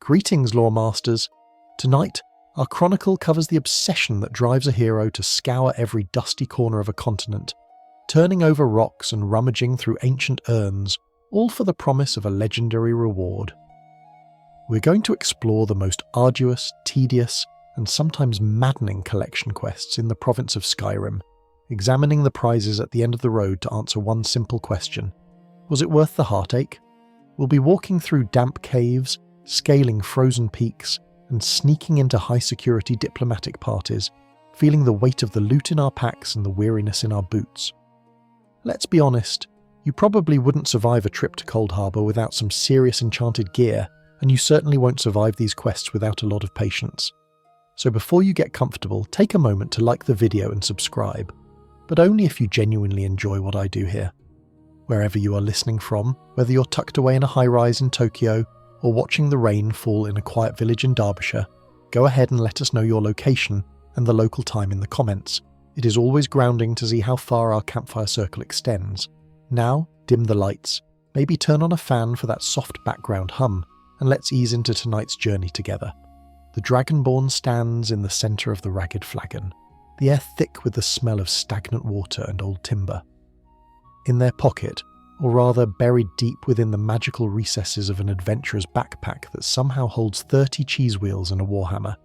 Greetings, lore masters. Tonight, our chronicle covers the obsession that drives a hero to scour every dusty corner of a continent, turning over rocks and rummaging through ancient urns, all for the promise of a legendary reward. We're going to explore the most arduous, tedious, and sometimes maddening collection quests in the province of Skyrim, examining the prizes at the end of the road to answer one simple question. Was it worth the heartache? We'll be walking through damp caves, scaling frozen peaks, and sneaking into high-security diplomatic parties, feeling the weight of the loot in our packs and the weariness in our boots. Let's be honest, you probably wouldn't survive a trip to Cold Harbour without some serious enchanted gear, and you certainly won't survive these quests without a lot of patience. So before you get comfortable, take a moment to like the video and subscribe, but only if you genuinely enjoy what I do here. Wherever you are listening from, whether you're tucked away in a high-rise in Tokyo or watching the rain fall in a quiet village in Derbyshire, go ahead and let us know your location and the local time in the comments. It is always grounding to see how far our campfire circle extends. Now, dim the lights, maybe turn on a fan for that soft background hum, and let's ease into tonight's journey together. The Dragonborn stands in the centre of the ragged flagon, the air thick with the smell of stagnant water and old timber. In their pocket, or rather buried deep within the magical recesses of an adventurer's backpack that somehow holds 30 cheese wheels and a warhammer,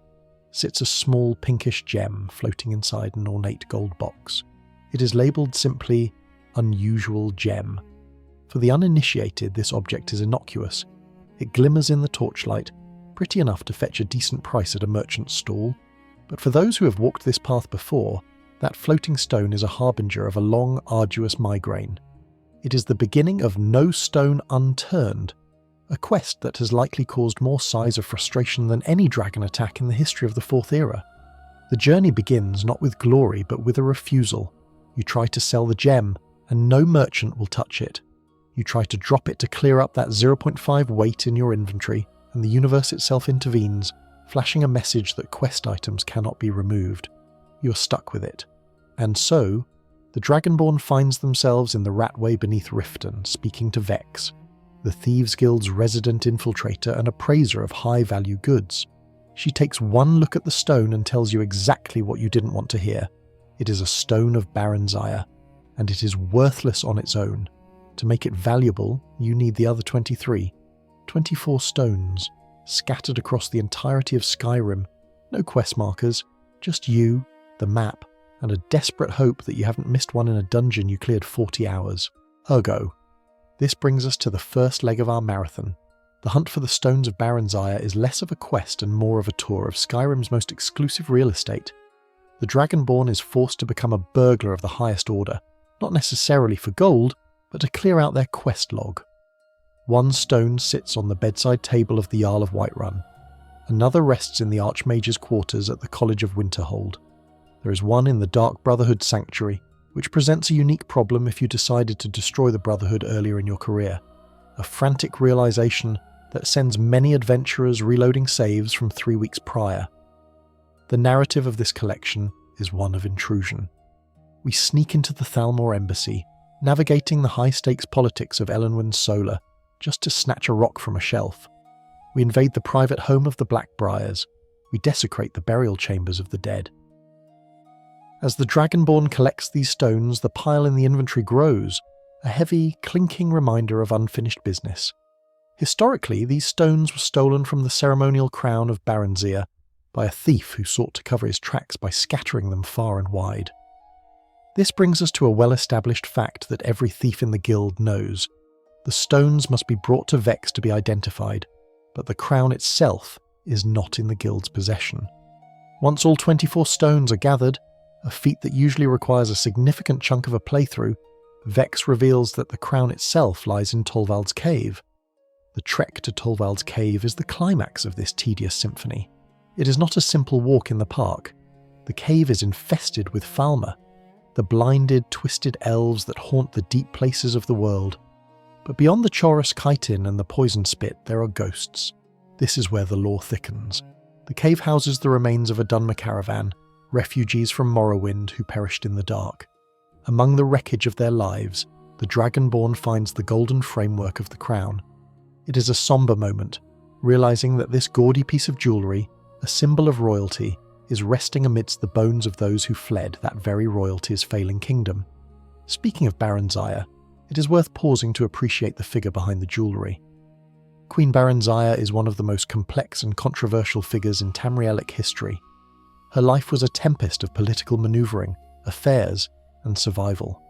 sits a small pinkish gem floating inside an ornate gold box. It is labelled simply, Unusual Gem. For the uninitiated, this object is innocuous. It glimmers in the torchlight, pretty enough to fetch a decent price at a merchant's stall. But for those who have walked this path before, that floating stone is a harbinger of a long, arduous migraine. It is the beginning of No Stone Unturned, a quest that has likely caused more sighs of frustration than any dragon attack in the history of the Fourth Era. The journey begins not with glory but with a refusal. You try to sell the gem, and no merchant will touch it. You try to drop it to clear up that 0.5 weight in your inventory, and the universe itself intervenes, flashing a message that quest items cannot be removed. You're stuck with it. And so, the Dragonborn finds themselves in the Ratway beneath Riften, speaking to Vex, the Thieves Guild's resident infiltrator and appraiser of high-value goods. She takes one look at the stone and tells you exactly what you didn't want to hear. It is a Stone of Barenziah, and it is worthless on its own. To make it valuable, you need the other 23. 24 stones, scattered across the entirety of Skyrim. No quest markers, just you, the map, and a desperate hope that you haven't missed one in a dungeon you cleared 40 hours. Ergo, this brings us to the first leg of our marathon. The hunt for the Stones of Barenziah is less of a quest and more of a tour of Skyrim's most exclusive real estate. The Dragonborn is forced to become a burglar of the highest order, not necessarily for gold, but to clear out their quest log. One stone sits on the bedside table of the Jarl of Whiterun. Another rests in the Archmage's quarters at the College of Winterhold. There is one in the Dark Brotherhood Sanctuary, which presents a unique problem if you decided to destroy the Brotherhood earlier in your career. A frantic realization that sends many adventurers reloading saves from 3 weeks prior. The narrative of this collection is one of intrusion. We sneak into the Thalmor embassy, navigating the high-stakes politics of Elenwen's Solar, just to snatch a rock from a shelf. We invade the private home of the Blackbriars. We desecrate the burial chambers of the dead. As the Dragonborn collects these stones, the pile in the inventory grows, a heavy, clinking reminder of unfinished business. Historically, these stones were stolen from the ceremonial Crown of Barenziah by a thief who sought to cover his tracks by scattering them far and wide. This brings us to a well-established fact that every thief in the guild knows. The stones must be brought to Vex to be identified, but the crown itself is not in the guild's possession. Once all 24 stones are gathered, a feat that usually requires a significant chunk of a playthrough, Vex reveals that the crown itself lies in Tolvald's Cave. The trek to Tolvald's Cave is the climax of this tedious symphony. It is not a simple walk in the park. The cave is infested with Falmer, the blinded, twisted elves that haunt the deep places of the world. But beyond the Chorus Chitin and the Poison Spit, there are ghosts. This is where the lore thickens. The cave houses the remains of a Dunmer caravan, refugees from Morrowind who perished in the dark. Among the wreckage of their lives, the Dragonborn finds the golden framework of the crown. It is a somber moment, realizing that this gaudy piece of jewellery, a symbol of royalty, is resting amidst the bones of those who fled that very royalty's failing kingdom. Speaking of Barenziah, it is worth pausing to appreciate the figure behind the jewellery. Queen Barenziah is one of the most complex and controversial figures in Tamrielic history. Her life was a tempest of political manoeuvring, affairs, and survival.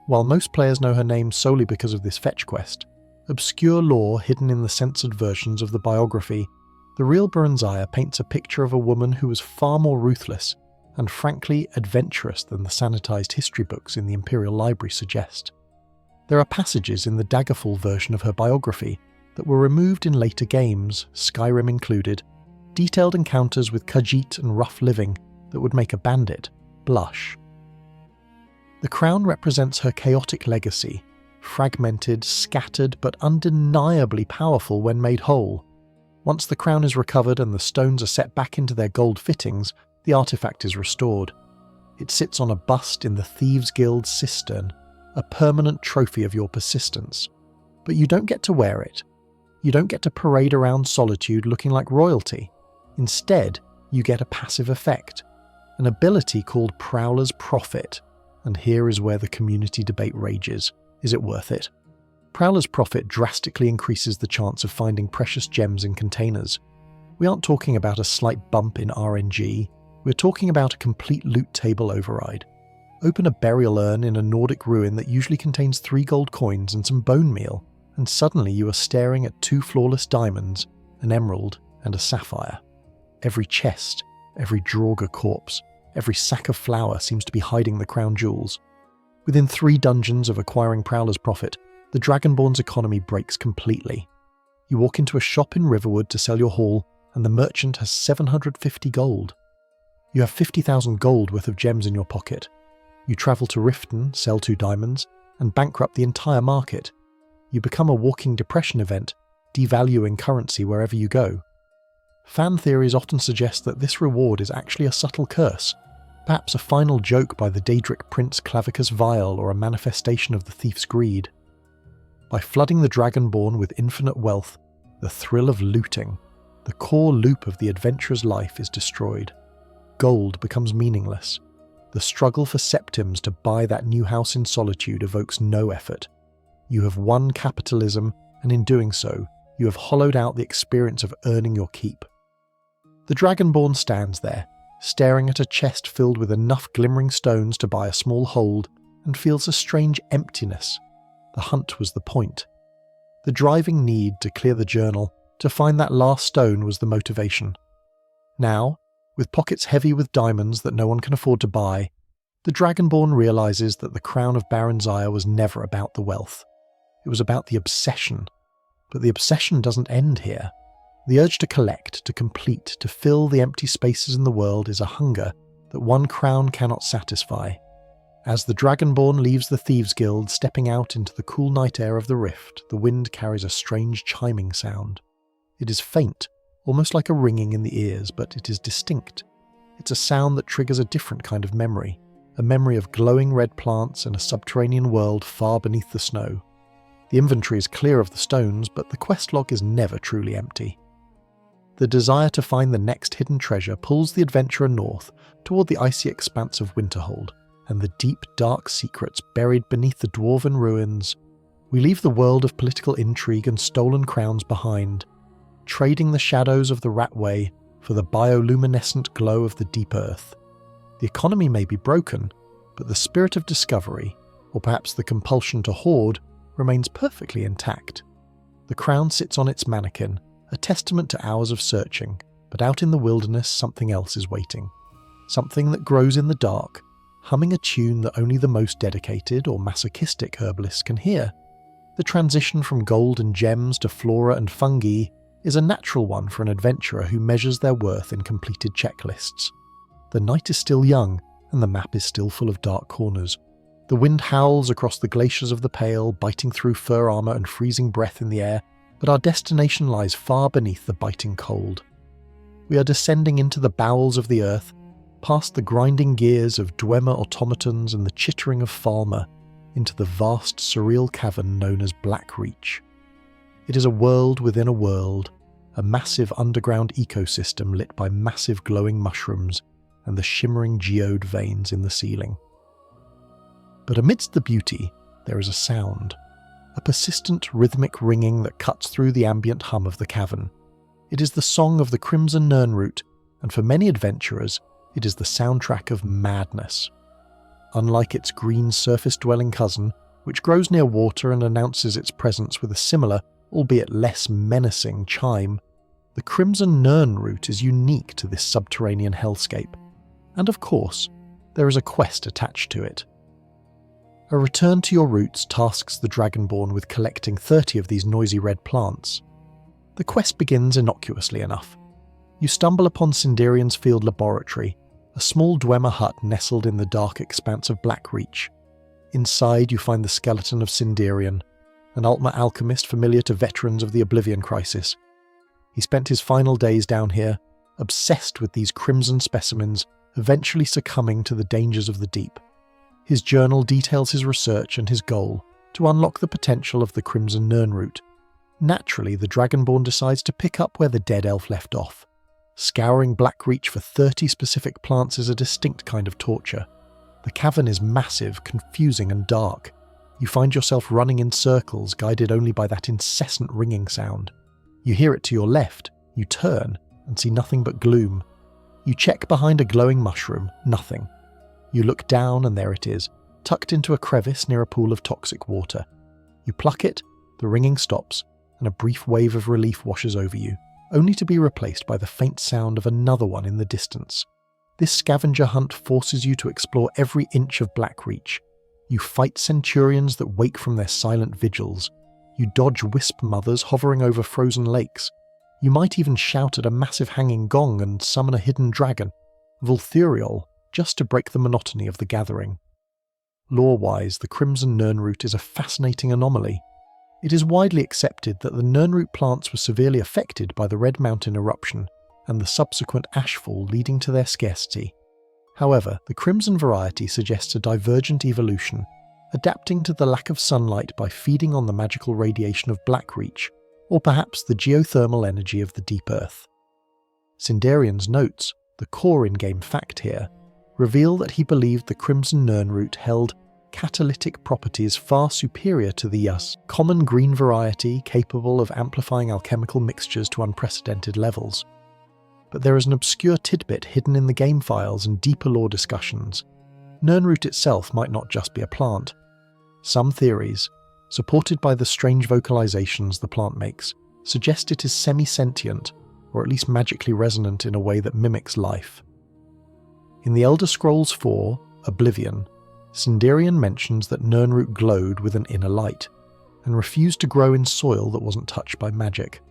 While most players know her name solely because of this fetch quest, obscure lore hidden in the censored versions of the biography, the real Barenziah paints a picture of a woman who was far more ruthless and frankly adventurous than the sanitized history books in the Imperial Library suggest. There are passages in the Daggerfall version of her biography that were removed in later games, Skyrim included, detailed encounters with Khajiit and rough living that would make a bandit blush. The crown represents her chaotic legacy, fragmented, scattered, but undeniably powerful when made whole. Once the crown is recovered and the stones are set back into their gold fittings, the artifact is restored. It sits on a bust in the Thieves' Guild's cistern, a permanent trophy of your persistence. But you don't get to wear it. You don't get to parade around Solitude looking like royalty. Instead, you get a passive effect, an ability called Prowler's Profit, and here is where the community debate rages. Is it worth it? Prowler's Profit drastically increases the chance of finding precious gems in containers. We aren't talking about a slight bump in RNG, we're talking about a complete loot table override. Open a burial urn in a Nordic ruin that usually contains 3 gold coins and some bone meal, and suddenly you are staring at 2 flawless diamonds, an emerald and a sapphire. Every chest, every Draugr corpse, every sack of flour seems to be hiding the crown jewels. Within 3 dungeons of acquiring Prowler's Profit, the Dragonborn's economy breaks completely. You walk into a shop in Riverwood to sell your haul, and the merchant has 750 gold. You have 50,000 gold worth of gems in your pocket. You travel to Riften, sell 2 diamonds, and bankrupt the entire market. You become a walking depression event, devaluing currency wherever you go. Fan theories often suggest that this reward is actually a subtle curse, perhaps a final joke by the Daedric prince Clavicus Vile or a manifestation of the thief's greed. By flooding the Dragonborn with infinite wealth, the thrill of looting, the core loop of the adventurer's life is destroyed. Gold becomes meaningless. The struggle for septims to buy that new house in Solitude evokes no effort. You have won capitalism, and in doing so, you have hollowed out the experience of earning your keep. The Dragonborn stands there, staring at a chest filled with enough glimmering stones to buy a small hold, and feels a strange emptiness. The hunt was the point. The driving need to clear the journal, to find that last stone, was the motivation. Now, with pockets heavy with diamonds that no one can afford to buy, the Dragonborn realizes that the Crown of Barenziah was never about the wealth. It was about the obsession. But the obsession doesn't end here. The urge to collect, to complete, to fill the empty spaces in the world is a hunger that one crown cannot satisfy. As the Dragonborn leaves the Thieves' Guild, stepping out into the cool night air of the rift, the wind carries a strange chiming sound. It is faint, almost like a ringing in the ears, but it is distinct. It's a sound that triggers a different kind of memory, a memory of glowing red plants and a subterranean world far beneath the snow. The inventory is clear of the stones, but the quest log is never truly empty. The desire to find the next hidden treasure pulls the adventurer north toward the icy expanse of Winterhold and the deep, dark secrets buried beneath the dwarven ruins. We leave the world of political intrigue and stolen crowns behind, trading the shadows of the Ratway for the bioluminescent glow of the deep earth. The economy may be broken, but the spirit of discovery, or perhaps the compulsion to hoard, remains perfectly intact. The crown sits on its mannequin, a testament to hours of searching, but out in the wilderness something else is waiting. Something that grows in the dark, humming a tune that only the most dedicated or masochistic herbalists can hear. The transition from gold and gems to flora and fungi is a natural one for an adventurer who measures their worth in completed checklists. The night is still young, and the map is still full of dark corners. The wind howls across the glaciers of the Pale, biting through fur armour and freezing breath in the air, but our destination lies far beneath the biting cold. We are descending into the bowels of the earth, past the grinding gears of Dwemer automatons and the chittering of Falmer, into the vast surreal cavern known as Black Reach. It is a world within a world, a massive underground ecosystem lit by massive glowing mushrooms and the shimmering geode veins in the ceiling. But amidst the beauty, there is a sound, a persistent rhythmic ringing that cuts through the ambient hum of the cavern. It is the song of the Crimson Nirnroot, and for many adventurers, it is the soundtrack of madness. Unlike its green surface-dwelling cousin, which grows near water and announces its presence with a similar, albeit less menacing, chime, the Crimson Nirnroot is unique to this subterranean hellscape. And of course, there is a quest attached to it. A return to your roots tasks the Dragonborn with collecting 30 of these noisy red plants. The quest begins innocuously enough. You stumble upon Sinderian's field laboratory, a small Dwemer hut nestled in the dark expanse of Blackreach. Inside you find the skeleton of Sinderian, an Altmer alchemist familiar to veterans of the Oblivion Crisis. He spent his final days down here, obsessed with these crimson specimens, eventually succumbing to the dangers of the deep. His journal details his research and his goal, to unlock the potential of the Crimson Nirnroot. Naturally, the Dragonborn decides to pick up where the dead elf left off. Scouring Blackreach for 30 specific plants is a distinct kind of torture. The cavern is massive, confusing and dark. You find yourself running in circles, guided only by that incessant ringing sound. You hear it to your left, you turn, and see nothing but gloom. You check behind a glowing mushroom, nothing. You look down and there it is, tucked into a crevice near a pool of toxic water. You pluck it, the ringing stops, and a brief wave of relief washes over you, only to be replaced by the faint sound of another one in the distance. This scavenger hunt forces you to explore every inch of Blackreach. You fight centurions that wake from their silent vigils. You dodge wisp mothers hovering over frozen lakes. You might even shout at a massive hanging gong and summon a hidden dragon, Vulthuriol, just to break the monotony of the gathering. Lore-wise, the Crimson Nirnroot is a fascinating anomaly. It is widely accepted that the Nirnroot plants were severely affected by the Red Mountain eruption and the subsequent ashfall leading to their scarcity. However, the Crimson variety suggests a divergent evolution, adapting to the lack of sunlight by feeding on the magical radiation of Blackreach, or perhaps the geothermal energy of the deep earth. Sinderian's notes, the core in-game fact here, reveal that he believed the Crimson Nirnroot held catalytic properties far superior to the common green variety capable of amplifying alchemical mixtures to unprecedented levels. But there is an obscure tidbit hidden in the game files and deeper lore discussions. Nirnroot itself might not just be a plant. Some theories, supported by the strange vocalizations the plant makes, suggest it is semi-sentient, or at least magically resonant in a way that mimics life. In the Elder Scrolls 4, Oblivion, Sinderian mentions that Nirnroot glowed with an inner light, and refused to grow in soil that wasn't touched by magic.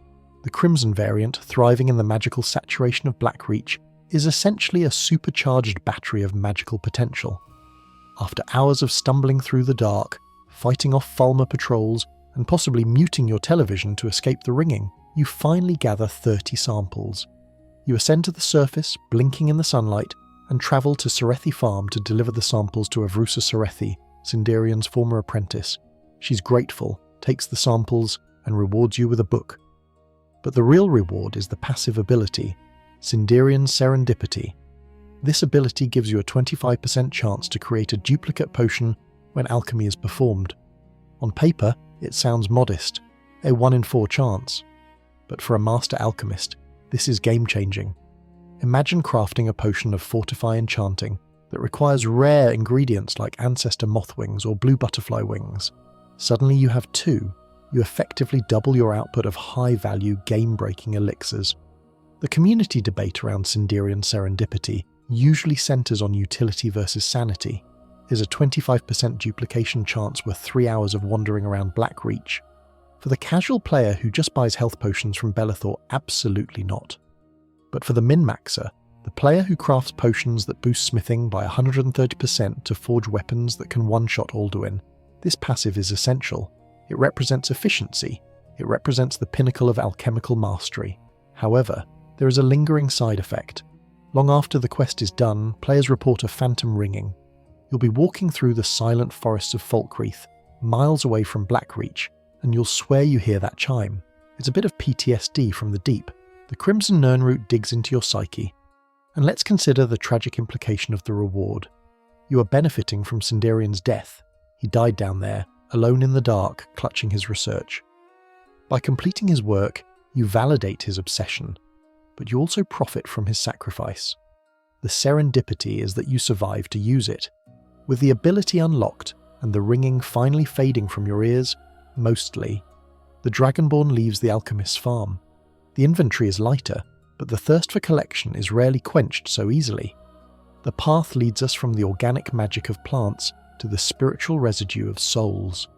The Crimson variant, thriving in the magical saturation of Blackreach, is essentially a supercharged battery of magical potential. After hours of stumbling through the dark, fighting off Falmer patrols, and possibly muting your television to escape the ringing, you finally gather 30 samples. You ascend to the surface, blinking in the sunlight, and travel to Serethi Farm to deliver the samples to Avrusa Serethi, Sinderian's former apprentice. She's grateful, takes the samples, and rewards you with a book. But the real reward is the passive ability, Sinderian Serendipity. This ability gives you a 25% chance to create a duplicate potion when alchemy is performed. On paper, it sounds modest, a 1 in 4 chance. But for a master alchemist, this is game-changing. Imagine crafting a potion of Fortify Enchanting that requires rare ingredients like Ancestor Mothwings or Blue Butterfly Wings. Suddenly you have 2. You effectively double your output of high-value, game-breaking elixirs. The community debate around Sinderian Serendipity usually centers on utility versus sanity. Is a 25% duplication chance worth 3 hours of wandering around Blackreach? For the casual player who just buys health potions from Belethor, absolutely not. But for the min-maxer, the player who crafts potions that boost smithing by 130% to forge weapons that can one-shot Alduin, this passive is essential. It represents efficiency. It represents the pinnacle of alchemical mastery. However, there is a lingering side effect. Long after the quest is done, players report a phantom ringing. You'll be walking through the silent forests of Falkreath, miles away from Blackreach, and you'll swear you hear that chime. It's a bit of PTSD from the deep. The Crimson Nirnroot digs into your psyche. And let's consider the tragic implication of the reward. You are benefiting from Sindarian's death. He died down there, alone in the dark, clutching his research. By completing his work, you validate his obsession, but you also profit from his sacrifice. The serendipity is that you survive to use it. With the ability unlocked and the ringing finally fading from your ears, mostly, the Dragonborn leaves the alchemist's farm. The inventory is lighter, but the thirst for collection is rarely quenched so easily. The path leads us from the organic magic of plants to the spiritual residue of souls.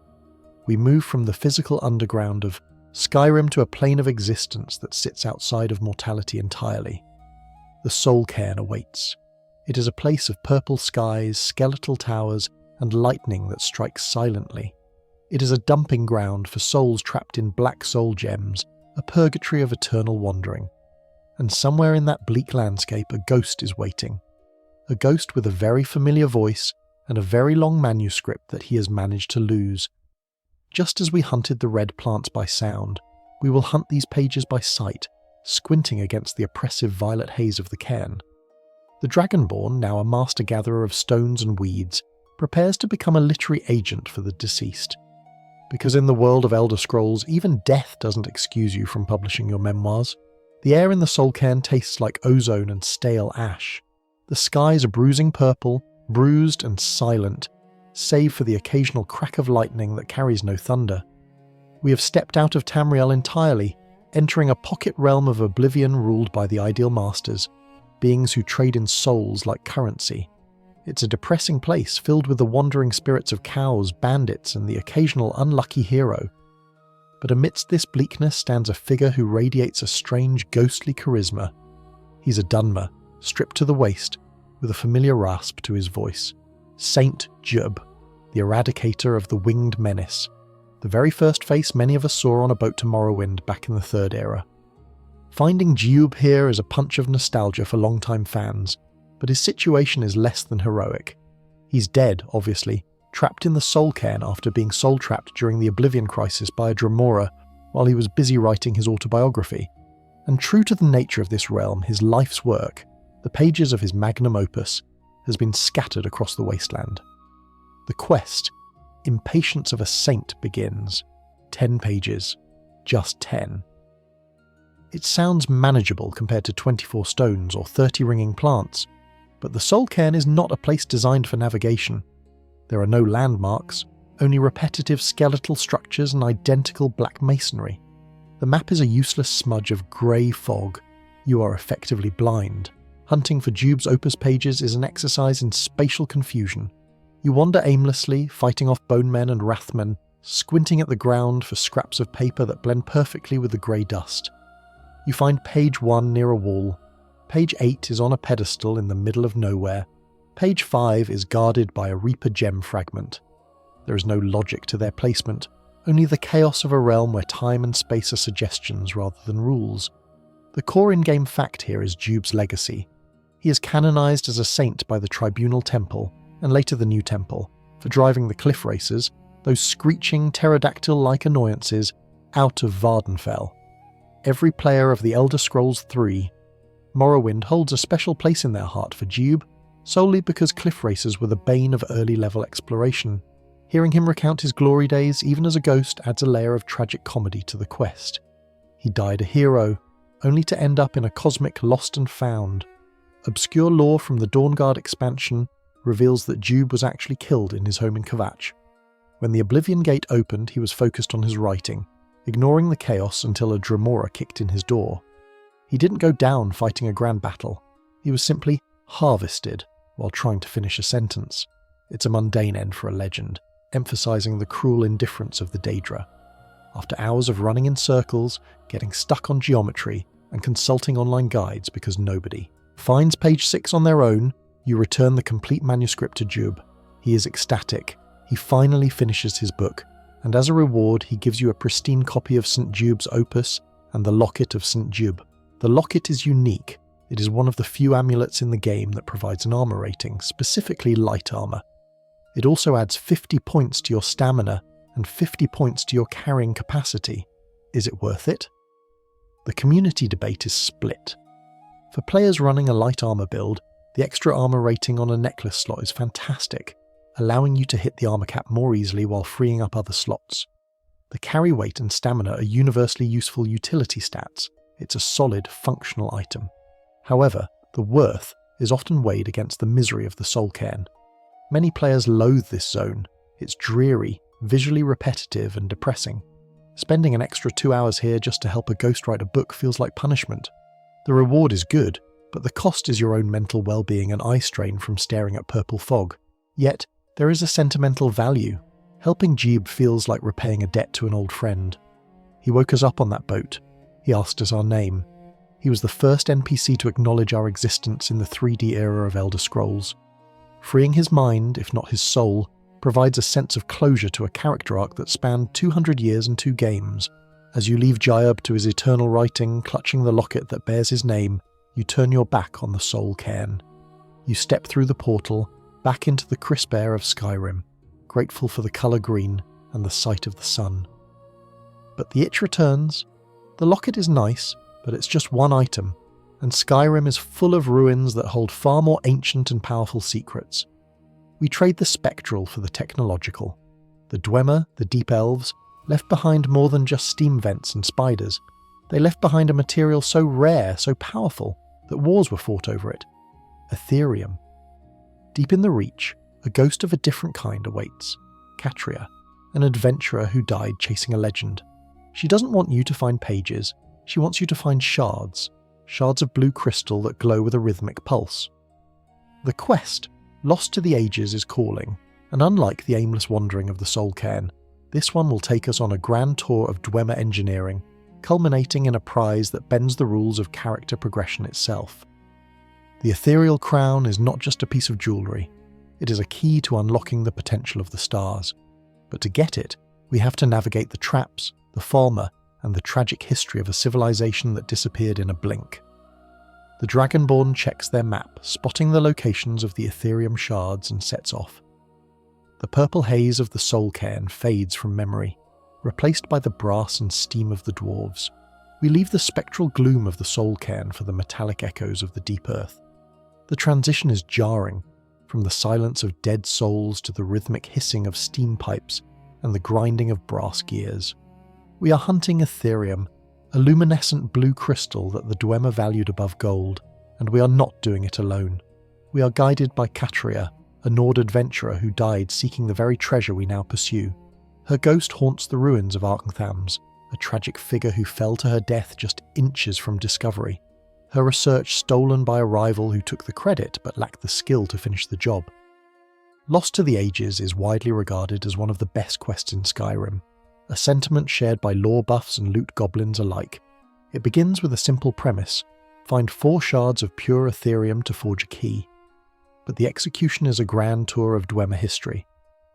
We move from the physical underground of Skyrim to a plane of existence that sits outside of mortality entirely. The Soul Cairn awaits. It is a place of purple skies, skeletal towers, and lightning that strikes silently. It is a dumping ground for souls trapped in black soul gems, a purgatory of eternal wandering. And somewhere in that bleak landscape a ghost is waiting. A ghost with a very familiar voice and a very long manuscript that he has managed to lose. Just as we hunted the red plants by sound, we will hunt these pages by sight, squinting against the oppressive violet haze of the cairn. The Dragonborn, now a master gatherer of stones and weeds, prepares to become a literary agent for the deceased. Because in the world of Elder Scrolls, even death doesn't excuse you from publishing your memoirs. The air in the Soul Cairn tastes like ozone and stale ash. The skies are bruising purple, bruised and silent, save for the occasional crack of lightning that carries no thunder. We have stepped out of Tamriel entirely, entering a pocket realm of oblivion ruled by the Ideal Masters, beings who trade in souls like currency. It's a depressing place filled with the wandering spirits of cows, bandits, and the occasional unlucky hero. But amidst this bleakness stands a figure who radiates a strange, ghostly charisma. He's a Dunmer, stripped to the waist, with a familiar rasp to his voice. Saint Jiub, the eradicator of the winged menace. The very first face many of us saw on a boat to Morrowind back in the Third Era. Finding Jiub here is a punch of nostalgia for longtime fans, but his situation is less than heroic. He's dead, obviously, trapped in the Soul Cairn after being soul-trapped during the Oblivion Crisis by a Dremora while he was busy writing his autobiography. And true to the nature of this realm, his life's work, the pages of his magnum opus, has been scattered across the wasteland. The quest, Impatience of a Saint, begins. 10 pages. Just 10. It sounds manageable compared to 24 stones or 30 ringing plants, but the Soul Cairn is not a place designed for navigation. There are no landmarks, only repetitive skeletal structures and identical black masonry. The map is a useless smudge of grey fog. You are effectively blind. Hunting for Jiub's Opus pages is an exercise in spatial confusion. You wander aimlessly, fighting off bonemen and wrathmen, squinting at the ground for scraps of paper that blend perfectly with the grey dust. You find page 1 near a wall. Page 8 is on a pedestal in the middle of nowhere. Page 5 is guarded by a Reaper gem fragment. There is no logic to their placement, only the chaos of a realm where time and space are suggestions rather than rules. The core in-game fact here is Jiub's legacy. He is canonized as a saint by the Tribunal Temple, and later the New Temple, for driving the cliff racers, those screeching pterodactyl-like annoyances, out of Vardenfell. Every player of the Elder Scrolls III, Morrowind holds a special place in their heart for Jiub, solely because cliff racers were the bane of early-level exploration. Hearing him recount his glory days, even as a ghost, adds a layer of tragic comedy to the quest. He died a hero, only to end up in a cosmic lost and found. Obscure lore from the Dawnguard expansion reveals that Jiub was actually killed in his home in Kvatch. When the Oblivion Gate opened, he was focused on his writing, ignoring the chaos until a Dremora kicked in his door. He didn't go down fighting a grand battle. He was simply harvested while trying to finish a sentence. It's a mundane end for a legend, emphasizing the cruel indifference of the Daedra. After hours of running in circles, getting stuck on geometry, and consulting online guides because nobody finds page 6 on their own, you return the complete manuscript to Jiub. He is ecstatic. He finally finishes his book, and as a reward he gives you a pristine copy of St. Jiub's Opus and the Locket of St. Jiub. The Locket is unique. It is one of the few amulets in the game that provides an armor rating, specifically light armor. It also adds 50 points to your stamina and 50 points to your carrying capacity. Is it worth it? The community debate is split. For players running a light armor build, the extra armor rating on a necklace slot is fantastic, allowing you to hit the armor cap more easily while freeing up other slots. The carry weight and stamina are universally useful utility stats. It's a solid, functional item. However, the worth is often weighed against the misery of the soul cairn. Many players loathe this zone. It's dreary, visually repetitive and depressing. Spending an extra 2 hours here just to help a ghost write a book feels like punishment. The reward is good, but the cost is your own mental well-being and eye strain from staring at purple fog. Yet, there is a sentimental value. Helping Jiub feels like repaying a debt to an old friend. He woke us up on that boat. He asked us our name. He was the first NPC to acknowledge our existence in the 3D era of Elder Scrolls. Freeing his mind, if not his soul, provides a sense of closure to a character arc that spanned 200 years and 2 games. As you leave Jiub to his eternal writing, clutching the locket that bears his name, you turn your back on the soul cairn. You step through the portal, back into the crisp air of Skyrim, grateful for the colour green and the sight of the sun. But the itch returns. The locket is nice, but it's just one item, and Skyrim is full of ruins that hold far more ancient and powerful secrets. We trade the spectral for the technological. The Dwemer, the Deep Elves, left behind more than just steam vents and spiders. They left behind a material so rare, so powerful, that wars were fought over it. Ethereum. Deep in the Reach, a ghost of a different kind awaits. Catria, an adventurer who died chasing a legend. She doesn't want you to find pages, she wants you to find shards of blue crystal that glow with a rhythmic pulse. The quest, Lost to the Ages, is calling, and unlike the aimless wandering of the soul cairn, this one will take us on a grand tour of Dwemer engineering, culminating in a prize that bends the rules of character progression itself. The ethereal crown is not just a piece of jewellery, it is a key to unlocking the potential of the stars. But to get it, we have to navigate the traps, the Falmer, and the tragic history of a civilization that disappeared in a blink. The Dragonborn checks their map, spotting the locations of the Ethereum shards, and sets off. The purple haze of the soul cairn fades from memory, replaced by the brass and steam of the dwarves. We leave the spectral gloom of the soul cairn for the metallic echoes of the deep earth. The transition is jarring, from the silence of dead souls to the rhythmic hissing of steam pipes and the grinding of brass gears. We are hunting Ethereum, a luminescent blue crystal that the Dwemer valued above gold, and we are not doing it alone. We are guided by Catria, a Nord adventurer who died seeking the very treasure we now pursue. Her ghost haunts the ruins of Arkenthams, a tragic figure who fell to her death just inches from discovery. Her research stolen by a rival who took the credit but lacked the skill to finish the job. Lost to the Ages is widely regarded as one of the best quests in Skyrim, a sentiment shared by lore buffs and loot goblins alike. It begins with a simple premise: find 4 shards of pure Ethereum to forge a key. But the execution is a grand tour of Dwemer history.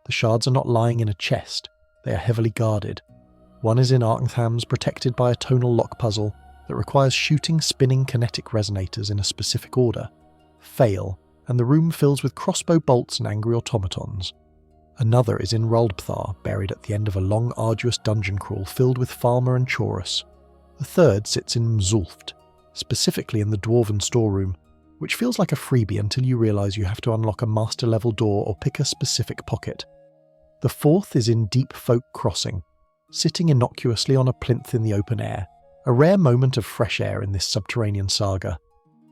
The shards are not lying in a chest, they are heavily guarded. One is in Arkenthams, protected by a tonal lock puzzle that requires shooting spinning kinetic resonators in a specific order. Fail, and the room fills with crossbow bolts and angry automatons. Another is in Roldbthar, buried at the end of a long arduous dungeon crawl filled with Falmer and Chorus. The third sits in Mzulft, specifically in the Dwarven storeroom, which feels like a freebie until you realise you have to unlock a master level door or pick a specific pocket. The fourth is in Deep Folk Crossing, sitting innocuously on a plinth in the open air, a rare moment of fresh air in this subterranean saga.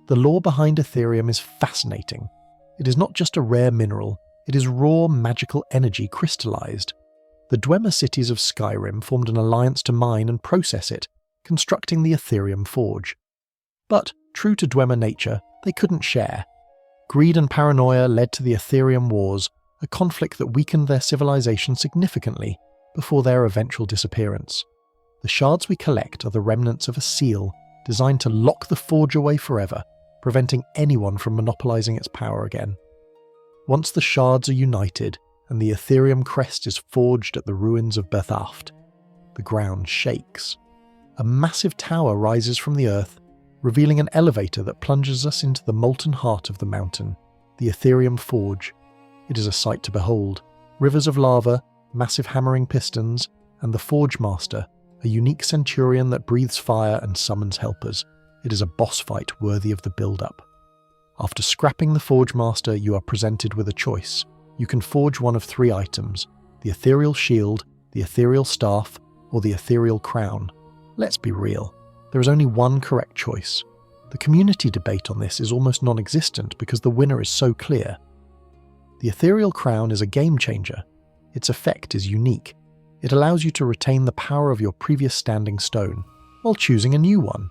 The lore behind Ethereum is fascinating. It is not just a rare mineral, it is raw magical energy crystallised. The Dwemer cities of Skyrim formed an alliance to mine and process it, constructing the Ethereum Forge. But, true to Dwemer nature, they couldn't share. Greed and paranoia led to the Ethereum Wars, a conflict that weakened their civilization significantly before their eventual disappearance. The shards we collect are the remnants of a seal designed to lock the Forge away forever, preventing anyone from monopolizing its power again. Once the shards are united and the Ethereum crest is forged at the ruins of Bethaft, the ground shakes. A massive tower rises from the earth, revealing an elevator that plunges us into the molten heart of the mountain, the Ethereum Forge. It is a sight to behold. Rivers of lava, massive hammering pistons, and the Forge Master, a unique centurion that breathes fire and summons helpers. It is a boss fight worthy of the build-up. After scrapping the Forge Master, you are presented with a choice. You can forge one of 3 items: the Ethereal Shield, the Ethereal Staff, or the Ethereal Crown. Let's be real, there is only one correct choice. The community debate on this is almost non-existent because the winner is so clear. The Ethereal Crown is a game changer. Its effect is unique. It allows you to retain the power of your previous standing stone, while choosing a new one.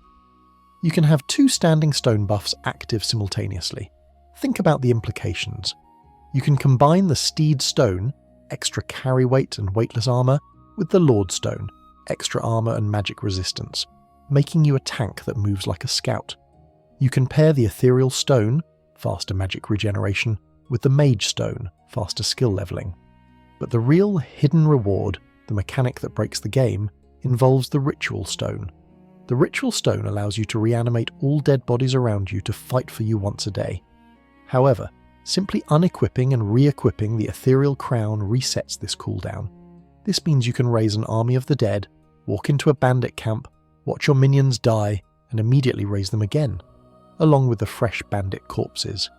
You can have 2 standing stone buffs active simultaneously. Think about the implications. You can combine the Steed Stone, extra carry weight and weightless armor, with the Lord Stone, extra armor and magic resistance, making you a tank that moves like a scout. You can pair the Ethereal Stone, faster magic regeneration, with the Mage Stone, faster skill leveling. But the real hidden reward, the mechanic that breaks the game, involves the Ritual Stone. The Ritual Stone allows you to reanimate all dead bodies around you to fight for you once a day. However, simply unequipping and re-equipping the Ethereal Crown resets this cooldown. This means you can raise an army of the dead, walk into a bandit camp, watch your minions die, and immediately raise them again, along with the fresh bandit corpses.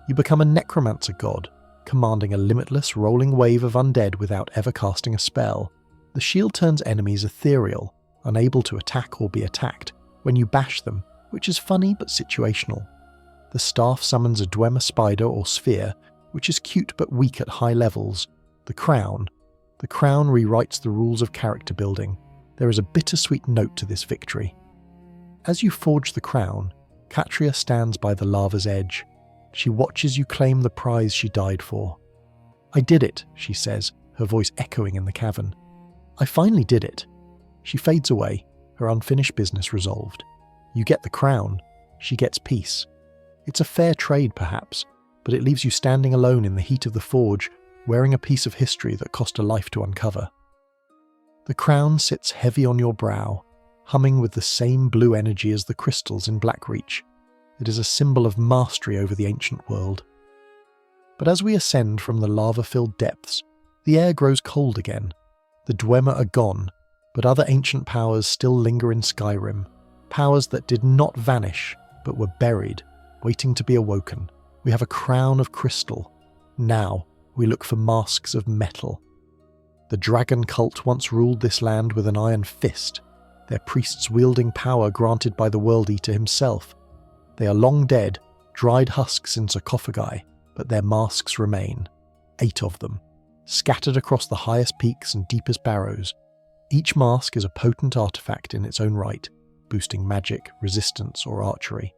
You become a necromancer god, commanding a limitless rolling wave of undead without ever casting a spell. The shield turns enemies ethereal, unable to attack or be attacked, when you bash them, which is funny but situational. The staff summons a Dwemer spider or sphere, which is cute but weak at high levels. The crown rewrites the rules of character building. There is a bittersweet note to this victory. As you forge the crown, Katria stands by the lava's edge. She watches you claim the prize she died for. "I did it," she says, her voice echoing in the cavern. "I finally did it." She fades away, her unfinished business resolved. You get the crown, she gets peace. It's a fair trade, perhaps, but it leaves you standing alone in the heat of the forge, wearing a piece of history that cost a life to uncover. The crown sits heavy on your brow, humming with the same blue energy as the crystals in Blackreach. It is a symbol of mastery over the ancient world. But as we ascend from the lava-filled depths, the air grows cold again. The Dwemer are gone, but other ancient powers still linger in Skyrim, powers that did not vanish, but were buried, waiting to be awoken. We have a crown of crystal. Now we look for masks of metal. The dragon cult once ruled this land with an iron fist, their priests wielding power granted by the World Eater himself. They are long dead, dried husks in sarcophagi, but their masks remain. 8 of them, scattered across the highest peaks and deepest barrows. Each mask is a potent artifact in its own right, boosting magic, resistance, or archery.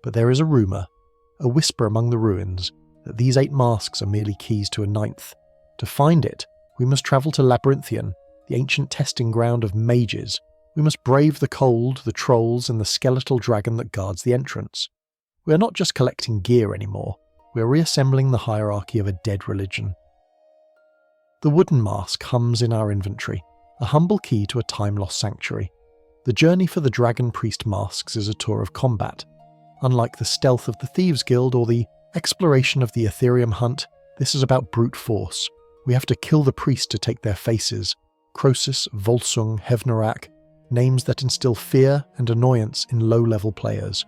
But there is a rumour, a whisper among the ruins, that these 8 masks are merely keys to a 9th. To find it, we must travel to Labyrinthian, the ancient testing ground of mages. We must brave the cold, the trolls, and the skeletal dragon that guards the entrance. We are not just collecting gear anymore, we are reassembling the hierarchy of a dead religion. The wooden mask hums in our inventory, a humble key to a time-lost sanctuary. The journey for the Dragon Priest masks is a tour of combat. Unlike the stealth of the Thieves Guild or the exploration of the Ethereum hunt, this is about brute force. We have to kill the priest to take their faces. Croesus, Volsung, Hevnarak, names that instill fear and annoyance in low-level players.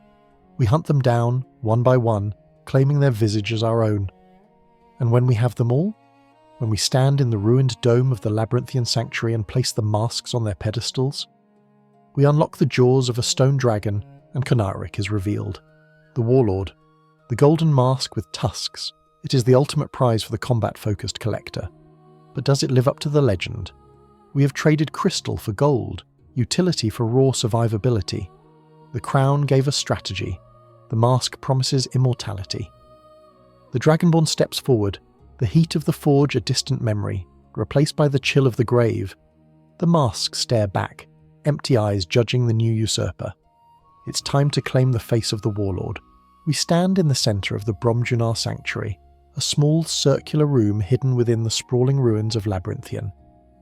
We hunt them down, one by one, claiming their visage as our own. And when we have them all, when we stand in the ruined dome of the Labyrinthian Sanctuary and place the masks on their pedestals, we unlock the jaws of a stone dragon and Cynaric is revealed. The Warlord, the golden mask with tusks. It is the ultimate prize for the combat-focused collector. But does it live up to the legend? We have traded crystal for gold, utility for raw survivability. The crown gave us strategy. The mask promises immortality. The Dragonborn steps forward, the heat of the forge a distant memory, replaced by the chill of the grave. The masks stare back, empty eyes judging the new usurper. It's time to claim the face of the Warlord. We stand in the centre of the Bromjunar Sanctuary, a small circular room hidden within the sprawling ruins of Labyrinthian.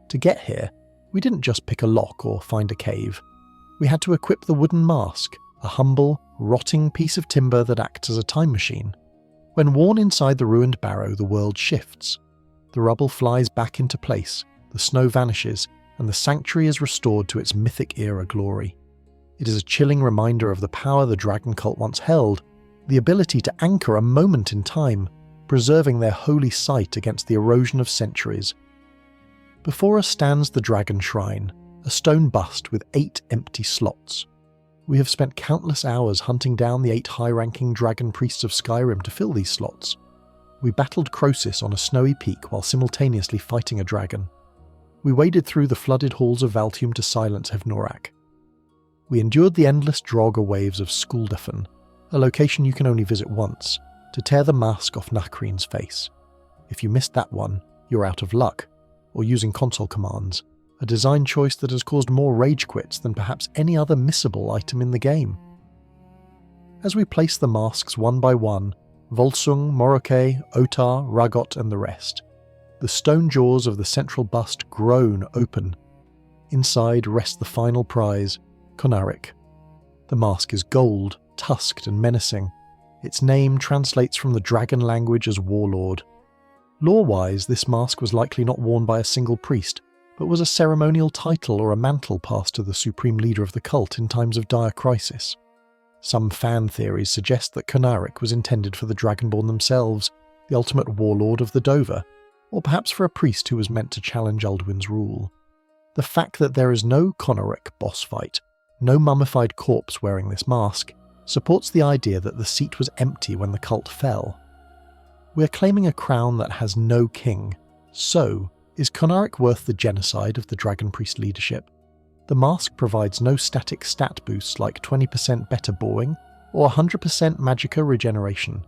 To get here, we didn't just pick a lock or find a cave. We had to equip the wooden mask, a humble, rotting piece of timber that acts as a time machine. When worn inside the ruined barrow, the world shifts. The rubble flies back into place, the snow vanishes, and the sanctuary is restored to its mythic era glory. It is a chilling reminder of the power the dragon cult once held, the ability to anchor a moment in time, preserving their holy site against the erosion of centuries. Before us stands the dragon shrine, a stone bust with 8 empty slots. We have spent countless hours hunting down the 8 high-ranking dragon priests of Skyrim to fill these slots. We battled Croesus on a snowy peak while simultaneously fighting a dragon. We waded through the flooded halls of Valtium to silence Hevnorak. We endured the endless Draugr waves of Skuldafen, a location you can only visit once, to tear the mask off Nahkrin's face. If you missed that one, you're out of luck, or using console commands, a design choice that has caused more rage quits than perhaps any other missable item in the game. As we place the masks one by one, Volsung, Moroke, Otar, Ragot and the rest, the stone jaws of the central bust groan open. Inside rests the final prize, Konarik. The mask is gold, tusked and menacing. Its name translates from the dragon language as Warlord. Lore-wise, this mask was likely not worn by a single priest, but was a ceremonial title or a mantle passed to the supreme leader of the cult in times of dire crisis. Some fan theories suggest that Konarik was intended for the Dragonborn themselves, the ultimate warlord of the Dova, or perhaps for a priest who was meant to challenge Alduin's rule. The fact that there is no Konarik boss fight, no mummified corpse wearing this mask, supports the idea that the seat was empty when the cult fell. We are claiming a crown that has no king, so is Konarik worth the genocide of the Dragon Priest leadership? The mask provides no static stat boosts like 20% better bowing or 100% magicka regeneration.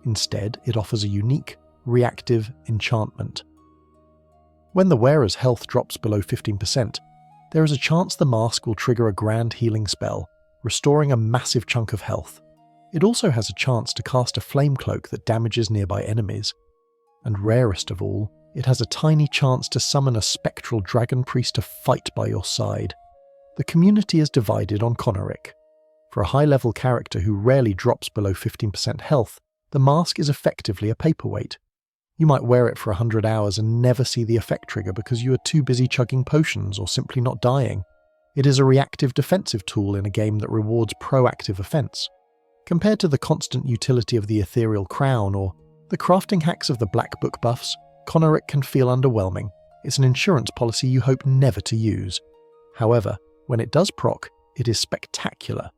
Instead, it offers a unique, reactive enchantment. When the wearer's health drops below 15%, there is a chance the mask will trigger a grand healing spell, restoring a massive chunk of health. It also has a chance to cast a flame cloak that damages nearby enemies. And rarest of all, it has a tiny chance to summon a spectral dragon priest to fight by your side. The community is divided on Konarik. For a high-level character who rarely drops below 15% health, the mask is effectively a paperweight. You might wear it for 100 hours and never see the effect trigger because you are too busy chugging potions or simply not dying. It is a reactive defensive tool in a game that rewards proactive offense. Compared to the constant utility of the ethereal crown or the crafting hacks of the Black Book buffs, Konarik can feel underwhelming. It's an insurance policy you hope never to use. However, when it does proc, it is spectacular.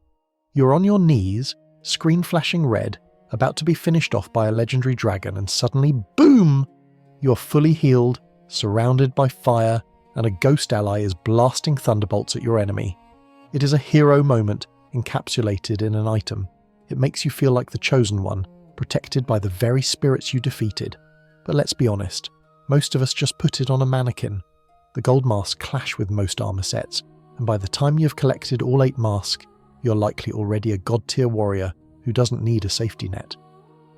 You're on your knees, screen flashing red, about to be finished off by a legendary dragon, and suddenly, boom! You're fully healed, surrounded by fire, and a ghost ally is blasting thunderbolts at your enemy. It is a hero moment encapsulated in an item. It makes you feel like the chosen one, protected by the very spirits you defeated. But let's be honest, most of us just put it on a mannequin. The gold masks clash with most armor sets, and by the time you've collected all 8 masks, you're likely already a god-tier warrior who doesn't need a safety net.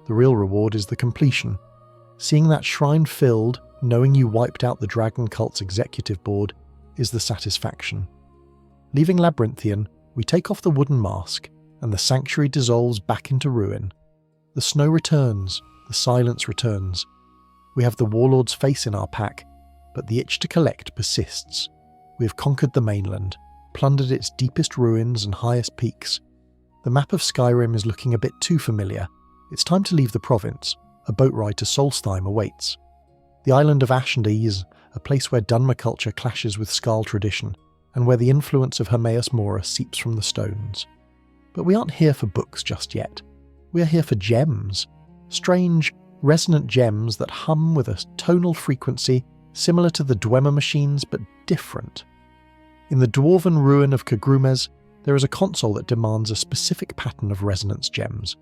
The real reward is the completion. Seeing that shrine filled, knowing you wiped out the Dragon Cult's executive board, is the satisfaction. Leaving Labyrinthian, we take off the wooden mask, and the sanctuary dissolves back into ruin. The snow returns, the silence returns. We have the warlord's face in our pack, but the itch to collect persists. We have conquered the mainland, plundered its deepest ruins and highest peaks. The map of Skyrim is looking a bit too familiar. It's time to leave the province. A boat ride to Solstheim awaits. The island of Ashendy is a place where Dunmer culture clashes with Skarl tradition, and where the influence of Hermaeus Mora seeps from the stones. But we aren't here for books just yet. We are here for gems. Strange, resonant gems that hum with a tonal frequency similar to the Dwemer machines but different. In the dwarven ruin of Kagrumes, there is a console that demands a specific pattern of resonance gems.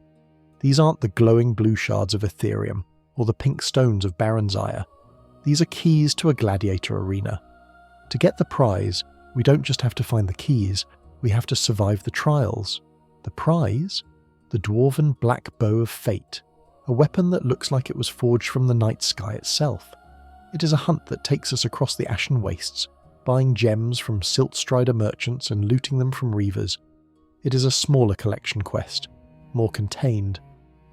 These aren't the glowing blue shards of Ethereum or the pink stones of Barenziah. These are keys to a gladiator arena. To get the prize, we don't just have to find the keys, we have to survive the trials. The prize? The dwarven black bow of fate, a weapon that looks like it was forged from the night sky itself. It is a hunt that takes us across the ashen wastes, buying gems from Siltstrider merchants and looting them from reavers. It is a smaller collection quest, more contained,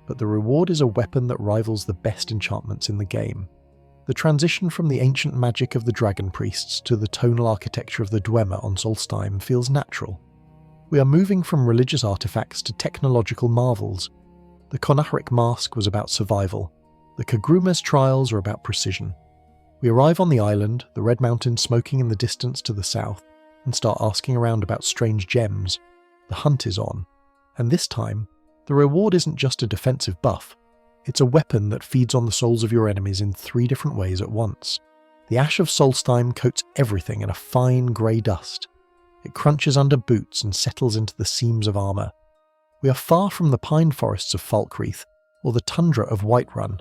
but the reward is a weapon that rivals the best enchantments in the game. The transition from the ancient magic of the dragon priests to the tonal architecture of the Dwemer on Solstheim feels natural. We are moving from religious artifacts to technological marvels. The Konahrik Mask was about survival. The Kagrumes trials are about precision. We arrive on the island, the red mountain smoking in the distance to the south, and start asking around about strange gems. The hunt is on. And this time, the reward isn't just a defensive buff. It's a weapon that feeds on the souls of your enemies in 3 different ways at once. The ash of Solstheim coats everything in a fine grey dust. It crunches under boots and settles into the seams of armour. We are far from the pine forests of Falkreath or the tundra of Whiterun.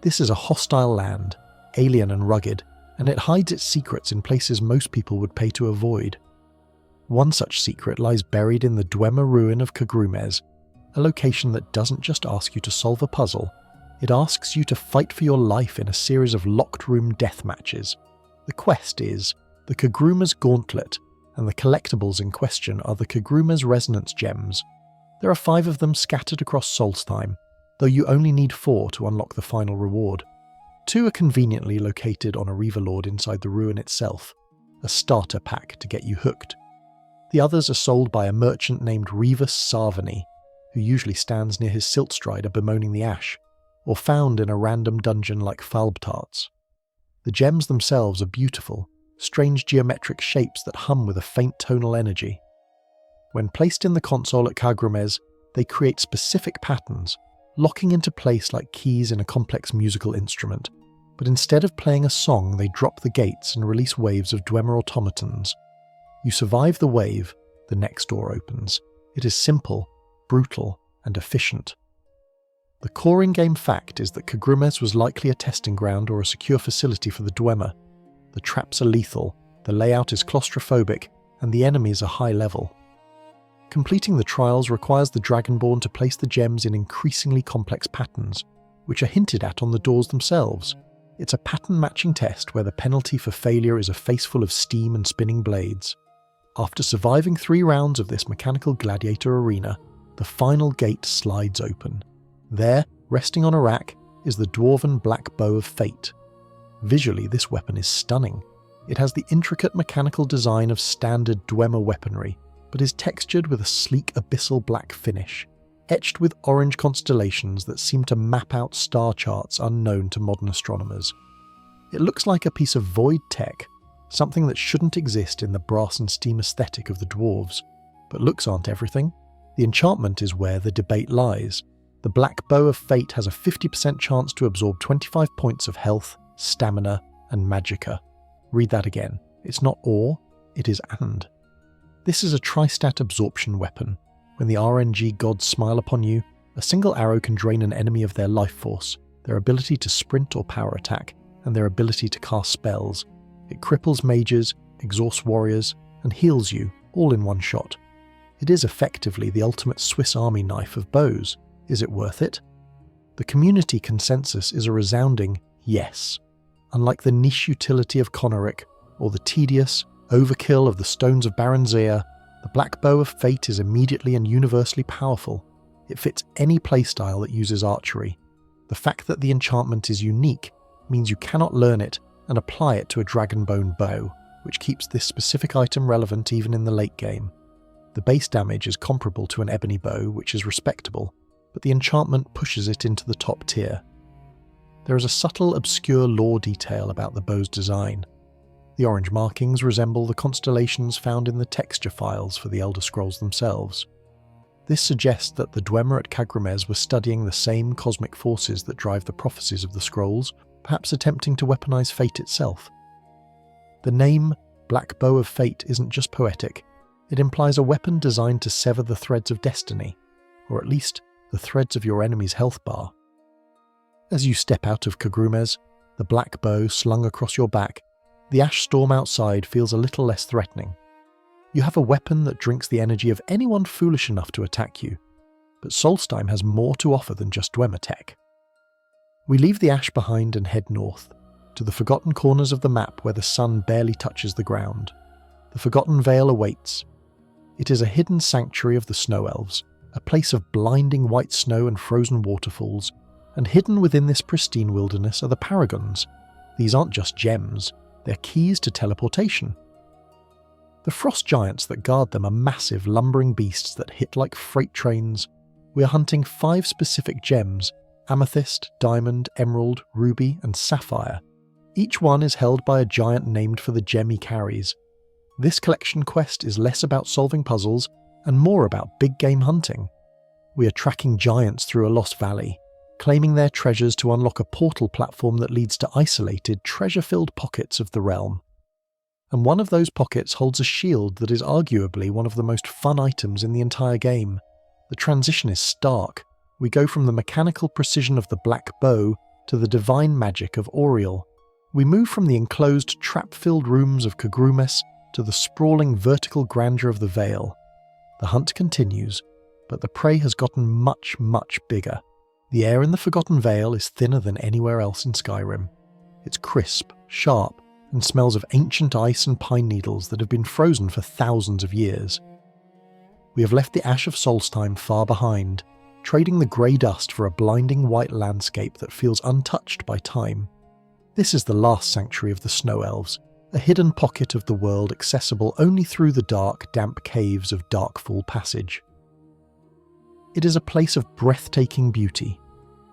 This is a hostile land, alien and rugged, and it hides its secrets in places most people would pay to avoid. One such secret lies buried in the Dwemer ruin of Kagrumes, a location that doesn't just ask you to solve a puzzle, it asks you to fight for your life in a series of locked-room death matches. The quest is the Kagrumes Gauntlet, and the collectibles in question are the Kagrumes Resonance Gems. There are 5 of them scattered across Solstheim, though you only need 4 to unlock the final reward. 2 are conveniently located on a Reaver Lord inside the ruin itself, a starter pack to get you hooked. The others are sold by a merchant named Reavus Sarvany, who usually stands near his Siltstrider bemoaning the ash, or found in a random dungeon like Falbtarts. The gems themselves are beautiful, strange geometric shapes that hum with a faint tonal energy. When placed in the console at Kagrumes, they create specific patterns, locking into place like keys in a complex musical instrument, but instead of playing a song they drop the gates and release waves of Dwemer automatons. You survive the wave, the next door opens. It is simple, brutal, and efficient. The core in-game fact is that Kagrumes was likely a testing ground or a secure facility for the Dwemer. The traps are lethal, the layout is claustrophobic, and the enemies are high level. Completing the trials requires the Dragonborn to place the gems in increasingly complex patterns, which are hinted at on the doors themselves. It's a pattern-matching test where the penalty for failure is a face full of steam and spinning blades. After surviving 3 rounds of this mechanical gladiator arena, the final gate slides open. There, resting on a rack, is the Dwarven Black Bow of Fate. Visually, this weapon is stunning. It has the intricate mechanical design of standard Dwemer weaponry, but is textured with a sleek abyssal black finish, etched with orange constellations that seem to map out star charts unknown to modern astronomers. It looks like a piece of void tech, something that shouldn't exist in the brass and steam aesthetic of the dwarves. But looks aren't everything. The enchantment is where the debate lies. The Black Bow of Fate has a 50% chance to absorb 25 points of health, stamina, and magicka. Read that again. It's not or, it is and. This is a tri-stat absorption weapon. When the RNG gods smile upon you, a single arrow can drain an enemy of their life force, their ability to sprint or power attack, and their ability to cast spells. It cripples mages, exhausts warriors, and heals you, all in one shot. It is effectively the ultimate Swiss Army knife of bows. Is it worth it? The community consensus is a resounding yes. Unlike the niche utility of Konahrik, or the tedious overkill of the Stones of Barenziah, the Black Bow of Fate is immediately and universally powerful. It fits any playstyle that uses archery. The fact that the enchantment is unique means you cannot learn it and apply it to a dragonbone bow, which keeps this specific item relevant even in the late game. The base damage is comparable to an ebony bow, which is respectable, but the enchantment pushes it into the top tier. There is a subtle, obscure lore detail about the bow's design. The orange markings resemble the constellations found in the texture files for the Elder Scrolls themselves. This suggests that the Dwemer at Kagrumes were studying the same cosmic forces that drive the prophecies of the scrolls, perhaps attempting to weaponize fate itself. The name Black Bow of Fate isn't just poetic, it implies a weapon designed to sever the threads of destiny, or at least the threads of your enemy's health bar. As you step out of Kagrumes, the black bow slung across your back, the ash storm outside feels a little less threatening. You have a weapon that drinks the energy of anyone foolish enough to attack you, but Solstheim has more to offer than just Dwemer tech. We leave the ash behind and head north, to the forgotten corners of the map where the sun barely touches the ground. The Forgotten Vale awaits. It is a hidden sanctuary of the Snow Elves, a place of blinding white snow and frozen waterfalls, and hidden within this pristine wilderness are the Paragons, These aren't just gems, they're keys to teleportation. The frost giants that guard them are massive, lumbering beasts that hit like freight trains. We are hunting 5 specific gems: amethyst, diamond, emerald, ruby, and sapphire. Each one is held by a giant named for the gem he carries. This collection quest is less about solving puzzles and more about big game hunting. We are tracking giants through a lost valley, claiming their treasures to unlock a portal platform that leads to isolated, treasure-filled pockets of the realm. And one of those pockets holds a shield that is arguably one of the most fun items in the entire game. The transition is stark. We go from the mechanical precision of the black bow to the divine magic of Auriel. We move from the enclosed, trap-filled rooms of Kagrumes to the sprawling vertical grandeur of the Vale. The hunt continues, but the prey has gotten much, much bigger. The air in the Forgotten Vale is thinner than anywhere else in Skyrim. It's crisp, sharp, and smells of ancient ice and pine needles that have been frozen for thousands of years. We have left the Ash of Solstheim far behind, trading the grey dust for a blinding white landscape that feels untouched by time. This is the last sanctuary of the Snow Elves, a hidden pocket of the world accessible only through the dark, damp caves of Darkfall Passage. It is a place of breathtaking beauty: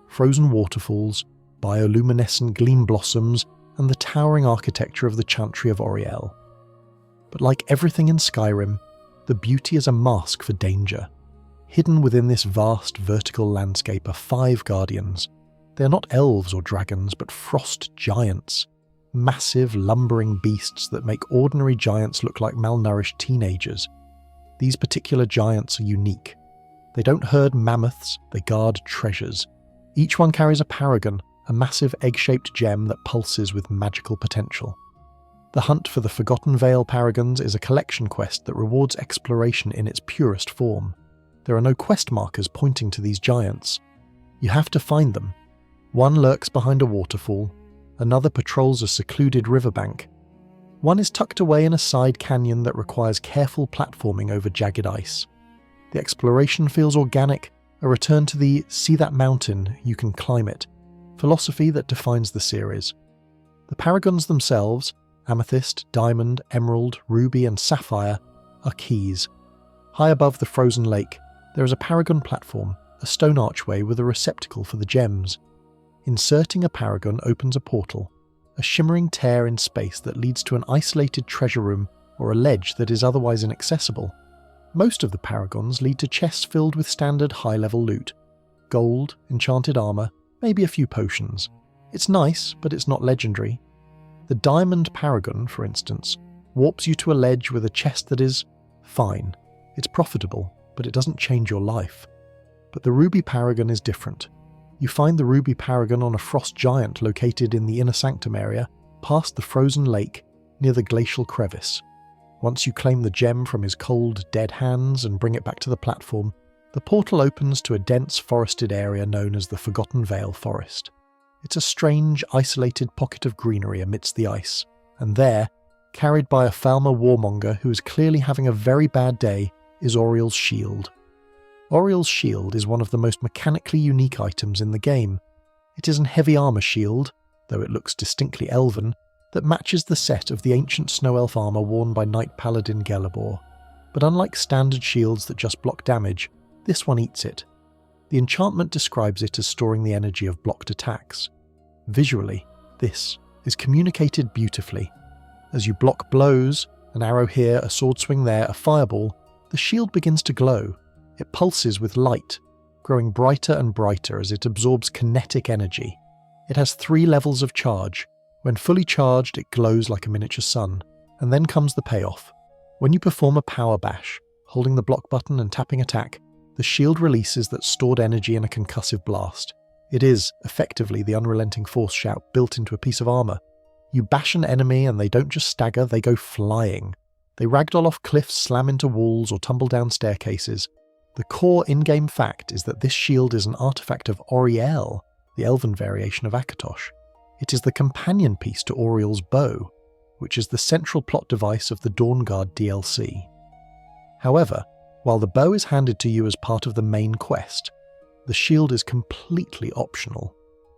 frozen waterfalls, bioluminescent gleam blossoms, and the towering architecture of the Chantry of Auriel. But like everything in Skyrim, the beauty is a mask for danger. Hidden within this vast vertical landscape are 5 guardians. They are not elves or dragons, but frost giants. Massive, lumbering beasts that make ordinary giants look like malnourished teenagers. These particular giants are unique. They don't herd mammoths, they guard treasures. Each one carries a paragon, a massive egg-shaped gem that pulses with magical potential. The hunt for the Forgotten Vale paragons is a collection quest that rewards exploration in its purest form. There are no quest markers pointing to these giants. You have to find them. One lurks behind a waterfall, another patrols a secluded riverbank. One is tucked away in a side canyon that requires careful platforming over jagged ice. The exploration feels organic, a return to the "see that mountain, you can climb it" philosophy that defines the series. The paragons themselves, amethyst, diamond, emerald, ruby, and sapphire, are keys. High above the frozen lake, there is a paragon platform, a stone archway with a receptacle for the gems. Inserting a paragon opens a portal, a shimmering tear in space that leads to an isolated treasure room or a ledge that is otherwise inaccessible. Most of the paragons lead to chests filled with standard high-level loot: gold, enchanted armor, maybe a few potions. It's nice, but it's not legendary. The diamond paragon, for instance, warps you to a ledge with a chest that is fine. It's profitable, but it doesn't change your life. But the ruby paragon is different. You find the ruby paragon on a frost giant located in the inner sanctum area, past the frozen lake, near the glacial crevice. Once you claim the gem from his cold, dead hands and bring it back to the platform, the portal opens to a dense forested area known as the Forgotten Vale Forest. It's a strange, isolated pocket of greenery amidst the ice, and there, carried by a Falmer warmonger who is clearly having a very bad day, is Auriel's shield. Auriel's shield is one of the most mechanically unique items in the game. It is an heavy armour shield, though it looks distinctly elven, that matches the set of the ancient snow elf armour worn by Knight Paladin Gelebor. But unlike standard shields that just block damage, this one eats it. The enchantment describes it as storing the energy of blocked attacks. Visually, this is communicated beautifully. As you block blows, an arrow here, a sword swing there, a fireball, the shield begins to glow. It pulses with light, growing brighter and brighter as it absorbs kinetic energy. It has 3 levels of charge. When fully charged, it glows like a miniature sun. And then comes the payoff. When you perform a power bash, holding the block button and tapping attack, the shield releases that stored energy in a concussive blast. It is, effectively, the unrelenting force shout built into a piece of armour. You bash an enemy and they don't just stagger, they go flying. They ragdoll off cliffs, slam into walls, or tumble down staircases. The core in-game fact is that this shield is an artifact of Auriel, the elven variation of Akatosh. It is the companion piece to Auriel's bow, which is the central plot device of the Dawnguard DLC. However, while the bow is handed to you as part of the main quest, the shield is completely optional.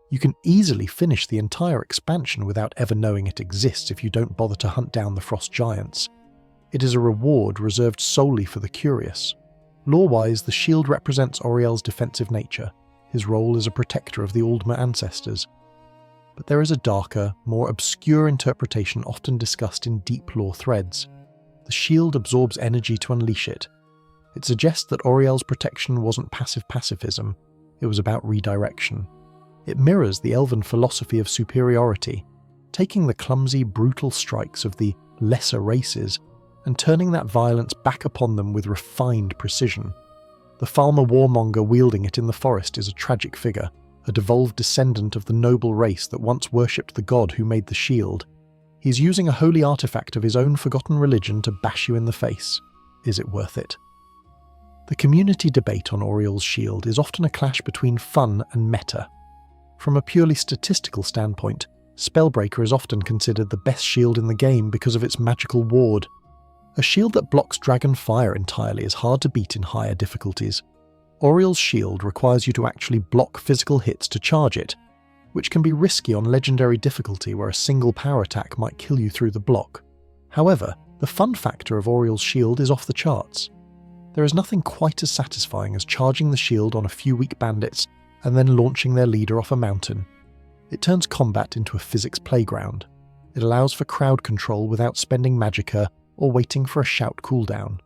You can easily finish the entire expansion without ever knowing it exists if you don't bother to hunt down the frost giants. It is a reward reserved solely for the curious. Lore-wise, the shield represents Auriel's defensive nature, his role as a protector of the Aldmer ancestors. But there is a darker, more obscure interpretation often discussed in deep lore threads. The shield absorbs energy to unleash it. It suggests that Auriel's protection wasn't passive pacifism, it was about redirection. It mirrors the elven philosophy of superiority, taking the clumsy, brutal strikes of the lesser races and turning that violence back upon them with refined precision. The farmer warmonger wielding it in the forest is a tragic figure, a devolved descendant of the noble race that once worshipped the god who made the shield. He's using a holy artifact of his own forgotten religion to bash you in the face. Is it worth it? The community debate on Auriel's shield is often a clash between fun and meta. From a purely statistical standpoint, Spellbreaker is often considered the best shield in the game because of its magical ward. A shield that blocks dragon fire entirely is hard to beat in higher difficulties. Auriel's shield requires you to actually block physical hits to charge it, which can be risky on legendary difficulty where a single power attack might kill you through the block. However, the fun factor of Auriel's shield is off the charts. There is nothing quite as satisfying as charging the shield on a few weak bandits and then launching their leader off a mountain. It turns combat into a physics playground. It allows for crowd control without spending magicka or waiting for a shout cooldown.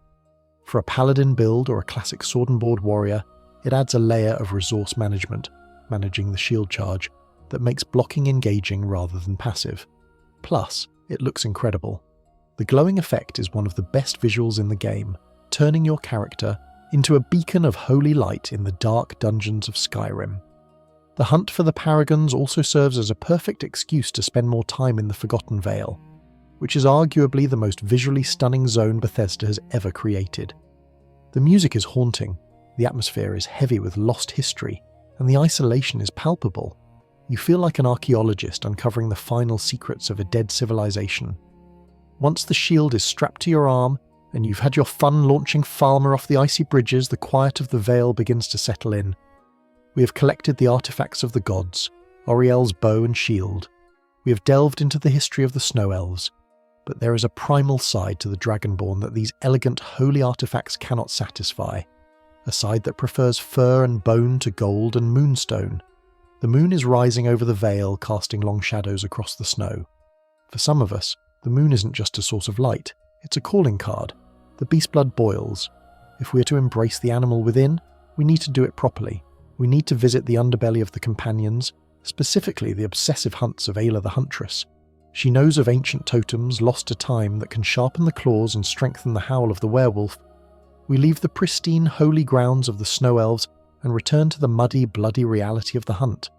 For a paladin build or a classic sword and board warrior, it adds a layer of resource management, managing the shield charge, that makes blocking engaging rather than passive. Plus, it looks incredible. The glowing effect is one of the best visuals in the game, turning your character into a beacon of holy light in the dark dungeons of Skyrim. The hunt for the paragons also serves as a perfect excuse to spend more time in the Forgotten Vale, which is arguably the most visually stunning zone Bethesda has ever created. The music is haunting, the atmosphere is heavy with lost history, and the isolation is palpable. You feel like an archaeologist uncovering the final secrets of a dead civilization. Once the shield is strapped to your arm, and you've had your fun launching Falmer off the icy bridges, the quiet of the Vale begins to settle in. We have collected the artifacts of the gods, Auriel's bow and shield. We have delved into the history of the Snow Elves, but there is a primal side to the Dragonborn that these elegant, holy artifacts cannot satisfy. A side that prefers fur and bone to gold and moonstone. The moon is rising over the Vale, casting long shadows across the snow. For some of us, the moon isn't just a source of light, it's a calling card. The beast blood boils. If we are to embrace the animal within, we need to do it properly. We need to visit the underbelly of the companions, specifically the obsessive hunts of Ayla the Huntress. She knows of ancient totems lost to time that can sharpen the claws and strengthen the howl of the werewolf. We leave the pristine, holy grounds of the Snow Elves and return to the muddy, bloody reality of the hunt.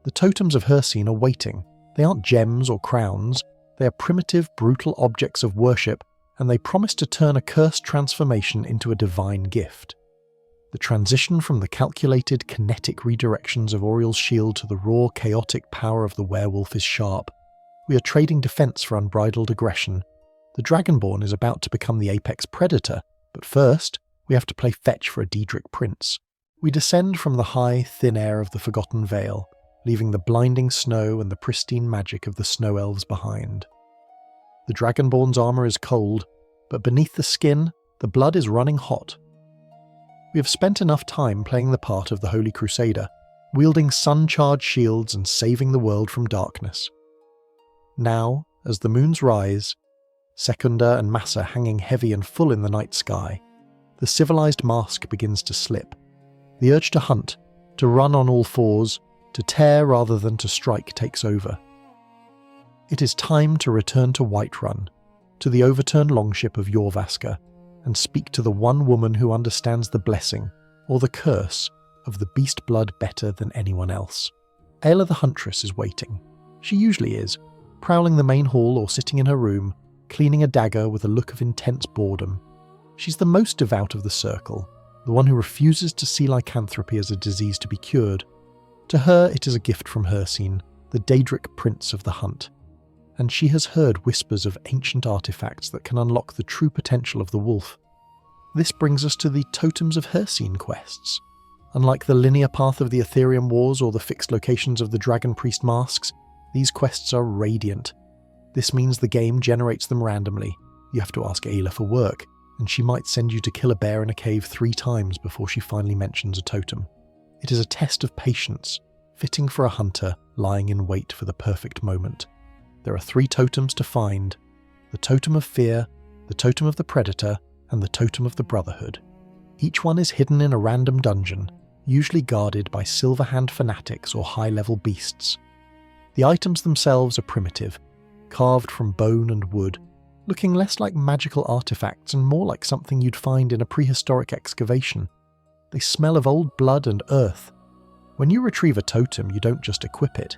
The totems of Hircine are waiting. They aren't gems or crowns. They are primitive, brutal objects of worship, and they promise to turn a cursed transformation into a divine gift. The transition from the calculated, kinetic redirections of Auriel's shield to the raw, chaotic power of the werewolf is sharp. We are trading defense for unbridled aggression. The Dragonborn is about to become the apex predator, but first, we have to play fetch for a Daedric prince. We descend from the high, thin air of the Forgotten Vale, leaving the blinding snow and the pristine magic of the Snow Elves behind. The Dragonborn's armour is cold, but beneath the skin, the blood is running hot. We have spent enough time playing the part of the Holy Crusader, wielding sun-charged shields and saving the world from darkness. Now, as the moons rise, Secunda and Massa hanging heavy and full in the night sky, the civilized mask begins to slip. The urge to hunt, to run on all fours, to tear rather than to strike takes over. It is time to return to Whiterun, to the overturned longship of Jorvaska, and speak to the one woman who understands the blessing, or the curse, of the beast blood better than anyone else. Ayla the Huntress is waiting. She usually is, prowling the main hall or sitting in her room, cleaning a dagger with a look of intense boredom. She's the most devout of the circle, the one who refuses to see lycanthropy as a disease to be cured. To her it is a gift from Hircine, the Daedric prince of the hunt, and she has heard whispers of ancient artifacts that can unlock the true potential of the wolf. This brings us to the Totems of Hircine quests. Unlike the linear path of the Ethereum Wars or the fixed locations of the Dragon Priest masks, these quests are radiant. This means the game generates them randomly. You have to ask Ayla for work, and she might send you to kill a bear in a cave 3 times before she finally mentions a totem. It is a test of patience, fitting for a hunter lying in wait for the perfect moment. There are 3 totems to find: the Totem of Fear, the Totem of the Predator, and the Totem of the Brotherhood. Each one is hidden in a random dungeon, usually guarded by Silverhand fanatics or high-level beasts. The items themselves are primitive, carved from bone and wood, looking less like magical artifacts and more like something you'd find in a prehistoric excavation. They smell of old blood and earth. When you retrieve a totem, you don't just equip it.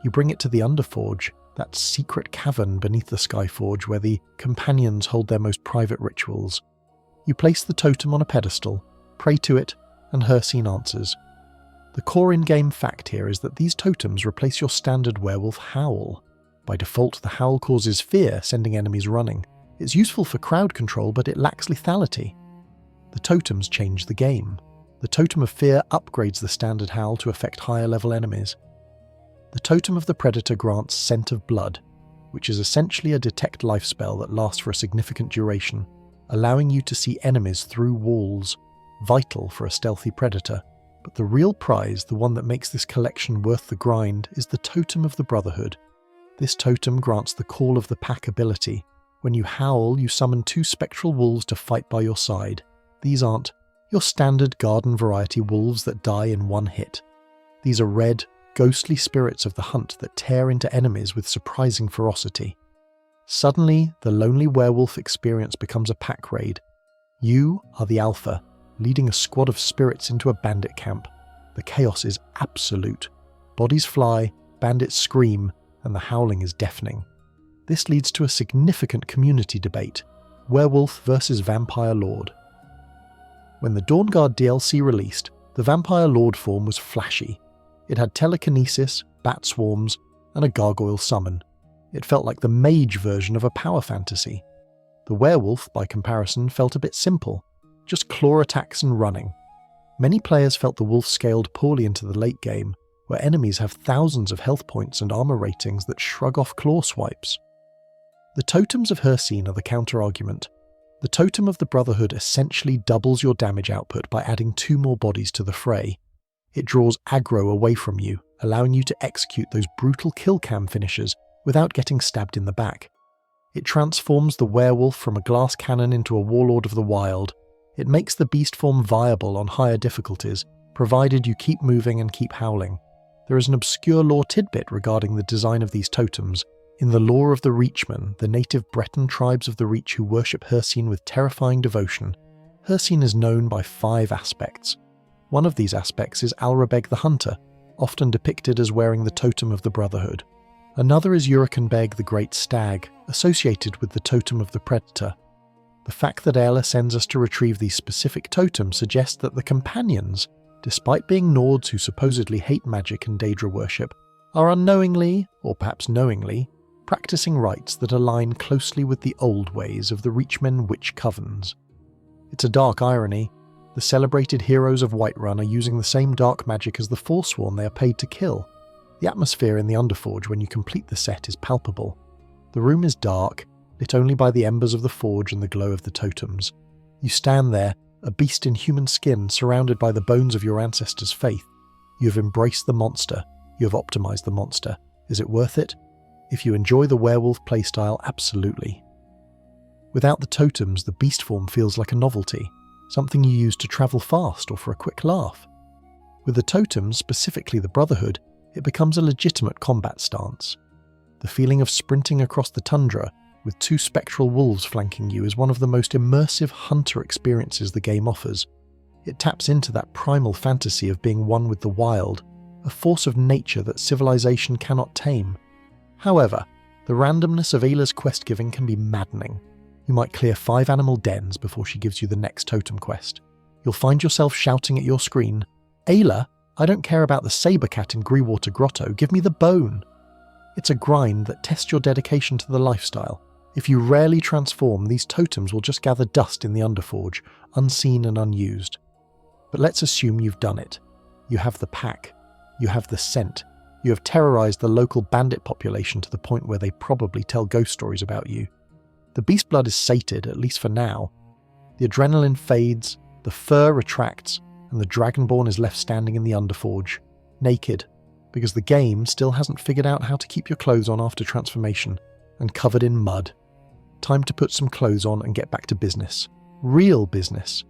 You bring it to the Underforge, that secret cavern beneath the Skyforge where the companions hold their most private rituals. You place the totem on a pedestal, pray to it, and Hircine answers. The core in-game fact here is that these totems replace your standard werewolf howl. By default, the howl causes fear, sending enemies running. It's useful for crowd control, but it lacks lethality. The totems change the game. The Totem of Fear upgrades the standard howl to affect higher-level enemies. The Totem of the Predator grants Scent of Blood, which is essentially a detect life spell that lasts for a significant duration, allowing you to see enemies through walls, vital for a stealthy predator. But the real prize, the one that makes this collection worth the grind, is the Totem of the Brotherhood. This totem grants the Call of the Pack ability. When you howl, you summon 2 spectral wolves to fight by your side. These aren't your standard garden variety wolves that die in one hit. These are red, ghostly spirits of the hunt that tear into enemies with surprising ferocity. Suddenly, the lonely werewolf experience becomes a pack raid. You are the alpha, leading a squad of spirits into a bandit camp. The chaos is absolute. Bodies fly, bandits scream, and the howling is deafening. This leads to a significant community debate: werewolf versus vampire lord. When the Dawnguard DLC released, the vampire lord form was flashy. It had telekinesis, bat swarms, and a gargoyle summon. It felt like the mage version of a power fantasy. The werewolf, by comparison, felt a bit simple, just claw attacks and running. Many players felt the wolf scaled poorly into the late game, where enemies have thousands of health points and armor ratings that shrug off claw swipes. The totems of Hircine are the counter-argument. The Totem of the Brotherhood essentially doubles your damage output by adding 2 more bodies to the fray. It draws aggro away from you, allowing you to execute those brutal kill cam finishes without getting stabbed in the back. It transforms the werewolf from a glass cannon into a warlord of the wild. It makes the beast form viable on higher difficulties, provided you keep moving and keep howling. There is an obscure lore tidbit regarding the design of these totems. In the lore of the Reachmen, the native Breton tribes of the Reach who worship Hircine with terrifying devotion, Hircine is known by 5 aspects. One of these aspects is Alrabeg the Hunter, often depicted as wearing the Totem of the Brotherhood. Another is Urikenbeg the Great Stag, associated with the Totem of the Predator. The fact that Ayla sends us to retrieve these specific totems suggests that the companions, despite being Nords who supposedly hate magic and Daedra worship, are unknowingly, or perhaps knowingly, practicing rites that align closely with the old ways of the Reachmen witch covens. It's a dark irony. The celebrated heroes of Whiterun are using the same dark magic as the Forsworn they are paid to kill. The atmosphere in the Underforge when you complete the set is palpable. The room is dark, lit only by the embers of the forge and the glow of the totems. You stand there, a beast in human skin surrounded by the bones of your ancestors' faith. You have embraced the monster. You have optimized the monster. Is it worth it? If you enjoy the werewolf playstyle, absolutely. Without the totems, the beast form feels like a novelty, something you use to travel fast or for a quick laugh. With the totems, specifically the Brotherhood, it becomes a legitimate combat stance. The feeling of sprinting across the tundra with 2 spectral wolves flanking you is one of the most immersive hunter experiences the game offers. It taps into that primal fantasy of being one with the wild, a force of nature that civilization cannot tame. However, the randomness of Ayla's quest giving can be maddening. You might clear 5 animal dens before she gives you the next totem quest. You'll find yourself shouting at your screen, "Ayla, I don't care about the saber cat in Greewater Grotto, give me the bone." It's a grind that tests your dedication to the lifestyle. If you rarely transform, these totems will just gather dust in the Underforge, unseen and unused. But let's assume you've done it. You have the pack. You have the scent. You have terrorized the local bandit population to the point where they probably tell ghost stories about you. The beast blood is sated, at least for now. The adrenaline fades, the fur retracts, and the Dragonborn is left standing in the Underforge, naked, because the game still hasn't figured out how to keep your clothes on after transformation, and covered in mud. Time to put some clothes on and get back to business. Real business.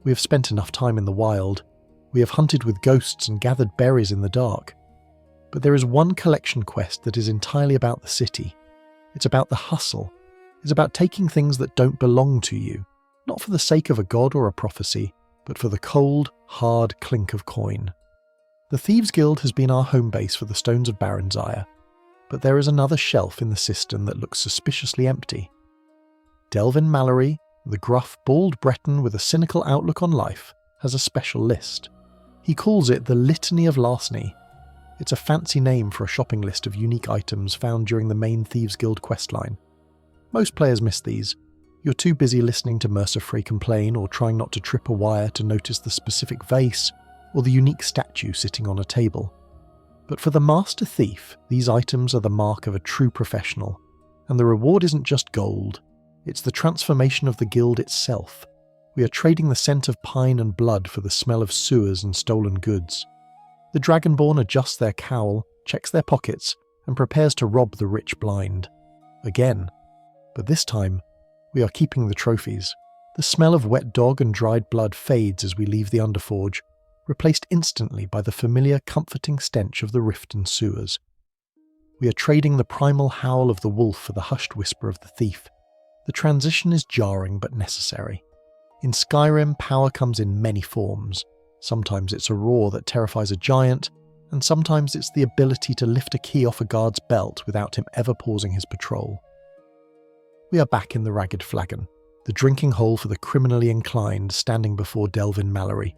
We have spent enough time in the wild. We have hunted with ghosts and gathered berries in the dark. But there is one collection quest that is entirely about the city. It's about the hustle. It's about taking things that don't belong to you, not for the sake of a god or a prophecy, but for the cold, hard clink of coin. The Thieves' Guild has been our home base for the Stones of Barenziah, but there is another shelf in the cistern that looks suspiciously empty. Delvin Mallory, the gruff, bald Breton with a cynical outlook on life, has a special list. He calls it the Litany of Larceny. It's a fancy name for a shopping list of unique items found during the main Thieves' Guild questline. Most players miss these. You're too busy listening to Mercifrey complain or trying not to trip a wire to notice the specific vase or the unique statue sitting on a table. But for the Master Thief, these items are the mark of a true professional, and the reward isn't just gold, it's the transformation of the guild itself. We are trading the scent of pine and blood for the smell of sewers and stolen goods. The Dragonborn adjusts their cowl, checks their pockets, and prepares to rob the rich blind. Again. But this time, we are keeping the trophies. The smell of wet dog and dried blood fades as we leave the Underforge, replaced instantly by the familiar comforting stench of the rift and sewers. We are trading the primal howl of the wolf for the hushed whisper of the thief. The transition is jarring but necessary. In Skyrim, power comes in many forms. Sometimes it's a roar that terrifies a giant, and sometimes it's the ability to lift a key off a guard's belt without him ever pausing his patrol. We are back in the Ragged Flagon, the drinking hole for the criminally inclined, standing before Delvin Mallory.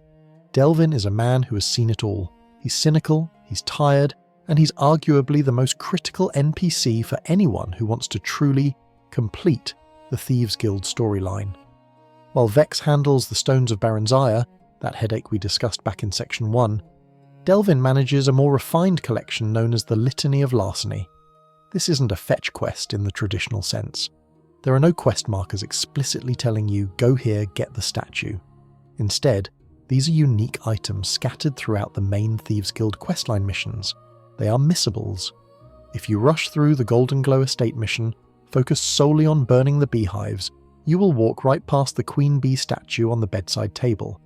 Delvin is a man who has seen it all. He's cynical, he's tired, and he's arguably the most critical NPC for anyone who wants to truly complete the Thieves' Guild storyline. While Vex handles the Stones of Barenziah, that headache we discussed back in Section 1, Delvin manages a more refined collection known as the Litany of Larceny. This isn't a fetch quest in the traditional sense. There are no quest markers explicitly telling you, go here, get the statue. Instead, these are unique items scattered throughout the main Thieves' Guild questline missions. They are missables. If you rush through the Golden Glow Estate mission, focused solely on burning the beehives, you will walk right past the Queen Bee statue on the bedside table.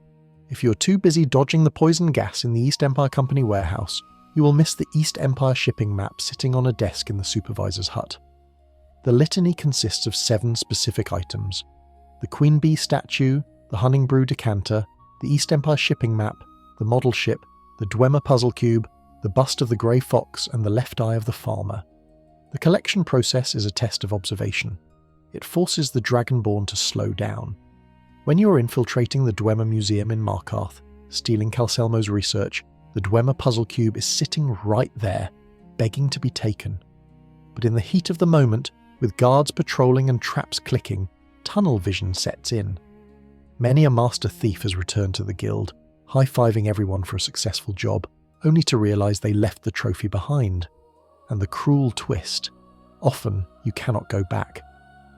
If you're too busy dodging the poison gas in the East Empire Company warehouse, you will miss the East Empire shipping map sitting on a desk in the supervisor's hut. The litany consists of 7 specific items: the Queen Bee statue, the Hunningbrew decanter, the East Empire shipping map, the model ship, the Dwemer puzzle cube, the bust of the grey fox, and the left eye of the farmer. The collection process is a test of observation. It forces the Dragonborn to slow down. When you are infiltrating the Dwemer Museum in Markarth, stealing Calcelmo's research, the Dwemer puzzle cube is sitting right there, begging to be taken. But in the heat of the moment, with guards patrolling and traps clicking, tunnel vision sets in. Many a master thief has returned to the guild, high-fiving everyone for a successful job, only to realise they left the trophy behind. And the cruel twist: often you cannot go back.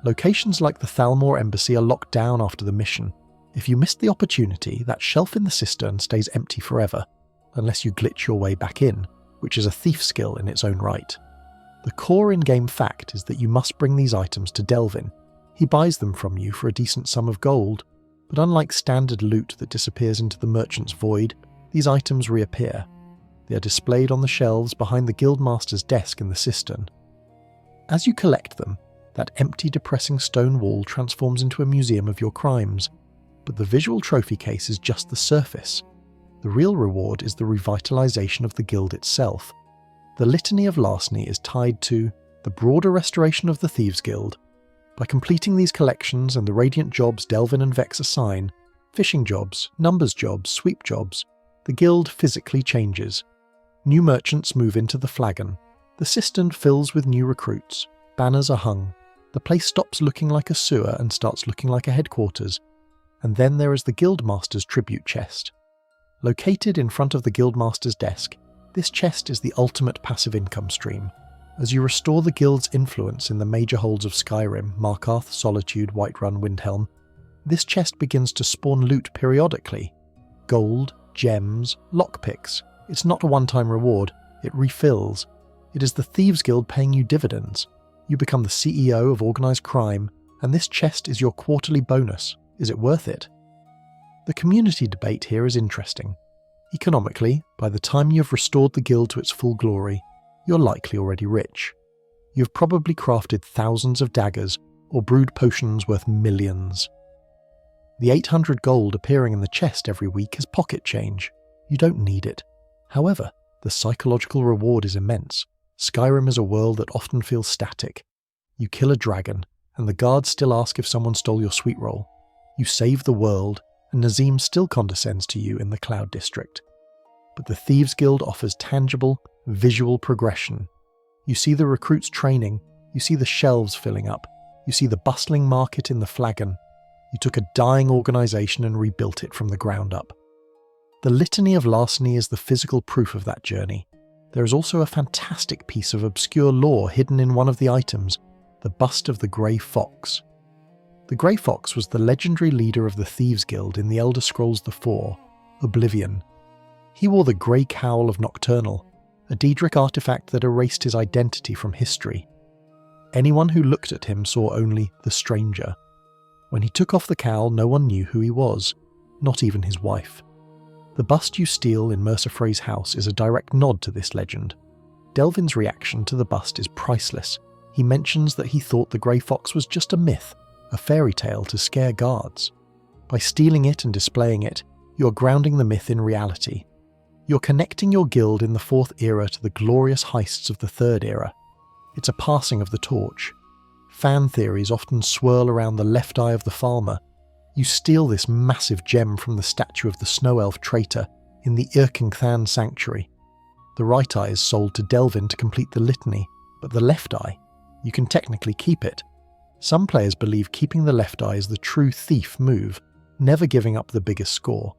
Locations like the Thalmor Embassy are locked down after the mission. If you missed the opportunity, that shelf in the cistern stays empty forever, unless you glitch your way back in, which is a thief skill in its own right. The core in-game fact is that you must bring these items to Delvin. He buys them from you for a decent sum of gold, but unlike standard loot that disappears into the merchant's void, these items reappear. They are displayed on the shelves behind the guildmaster's desk in the cistern. As you collect them, that empty, depressing stone wall transforms into a museum of your crimes, but the visual trophy case is just the surface. The real reward is the revitalization of the guild itself. The Litany of Larceny is tied to the broader restoration of the Thieves' Guild. By completing these collections and the radiant jobs Delvin and Vex assign, fishing jobs, numbers jobs, sweep jobs, the guild physically changes. New merchants move into the flagon. The cistern fills with new recruits. Banners are hung. The place stops looking like a sewer and starts looking like a headquarters. And then there is the Guildmaster's tribute chest. Located in front of the Guildmaster's desk, this chest is the ultimate passive income stream. As you restore the Guild's influence in the major holds of Skyrim, Markarth, Solitude, Whiterun, Windhelm, this chest begins to spawn loot periodically. Gold, gems, lockpicks. It's not a one-time reward, it refills. It is the Thieves Guild paying you dividends. You become the CEO of organised crime, and this chest is your quarterly bonus. Is it worth it? The community debate here is interesting. Economically, by the time you have restored the guild to its full glory, you're likely already rich. You've probably crafted thousands of daggers or brewed potions worth millions. The 800 gold appearing in the chest every week is pocket change. You don't need it. However, the psychological reward is immense. Skyrim is a world that often feels static. You kill a dragon, and the guards still ask if someone stole your sweet roll. You save the world, and Nazim still condescends to you in the Cloud District. But the Thieves Guild offers tangible, visual progression. You see the recruits training, you see the shelves filling up, you see the bustling market in the Flagon. You took a dying organisation and rebuilt it from the ground up. The Litany of Larceny is the physical proof of that journey. There is also a fantastic piece of obscure lore hidden in one of the items, the bust of the Grey Fox. The Grey Fox was the legendary leader of the Thieves Guild in the Elder Scrolls IV, Oblivion. He wore the grey cowl of Nocturnal, a Daedric artifact that erased his identity from history. Anyone who looked at him saw only the stranger. When he took off the cowl, no one knew who he was, not even his wife. The bust you steal in Mercer Frey's house is a direct nod to this legend. Delvin's reaction to the bust is priceless. He mentions that he thought the Grey Fox was just a myth, a fairy tale to scare guards. By stealing it and displaying it, you're grounding the myth in reality. You're connecting your guild in the Fourth Era to the glorious heists of the Third Era. It's a passing of the torch. Fan theories often swirl around the left eye of the farmer. You steal this massive gem from the statue of the Snow Elf traitor in the Irkingthan Sanctuary. The right eye is sold to Delvin to complete the litany, but the left eye, you can technically keep it. Some players believe keeping the left eye is the true thief move, never giving up the biggest score.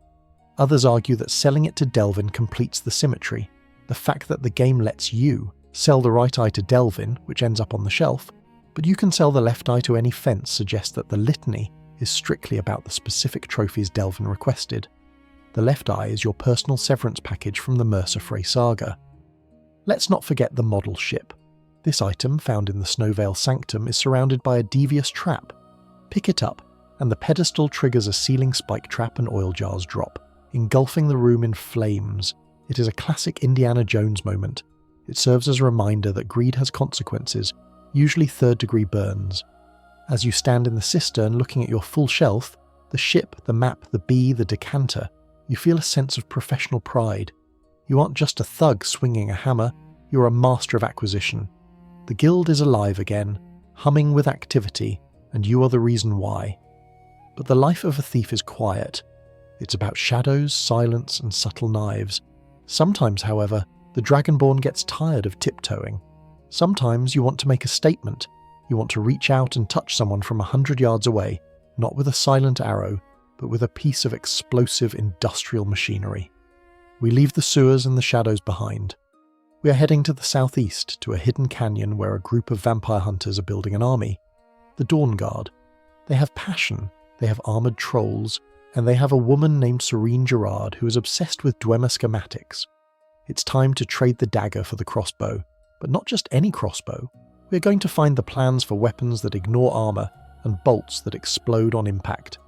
Others argue that selling it to Delvin completes the symmetry. The fact that the game lets you sell the right eye to Delvin, which ends up on the shelf, but you can sell the left eye to any fence, suggests that the litany is strictly about the specific trophies Delvin requested. The left eye is your personal severance package from the Mercer Frey saga. Let's not forget the model ship. This item, found in the Snowvale Sanctum, is surrounded by a devious trap. Pick it up, and the pedestal triggers a ceiling spike trap and oil jars drop, engulfing the room in flames. It is a classic Indiana Jones moment. It serves as a reminder that greed has consequences, usually third-degree burns. As you stand in the cistern looking at your full shelf, the ship, the map, the bee, the decanter, you feel a sense of professional pride. You aren't just a thug swinging a hammer, you're a master of acquisition. The guild is alive again, humming with activity, and you are the reason why. But the life of a thief is quiet. It's about shadows, silence, and subtle knives. Sometimes, however, the Dragonborn gets tired of tiptoeing. Sometimes you want to make a statement. You want to reach out and touch someone from 100 yards away, not with a silent arrow, but with a piece of explosive industrial machinery. We leave the sewers and the shadows behind. We are heading to the southeast, to a hidden canyon where a group of vampire hunters are building an army. The Dawn Guard. They have passion, they have armoured trolls, and they have a woman named Serene Gerard who is obsessed with Dwemer schematics. It's time to trade the dagger for the crossbow, but not just any crossbow. We are going to find the plans for weapons that ignore armour and bolts that explode on impact.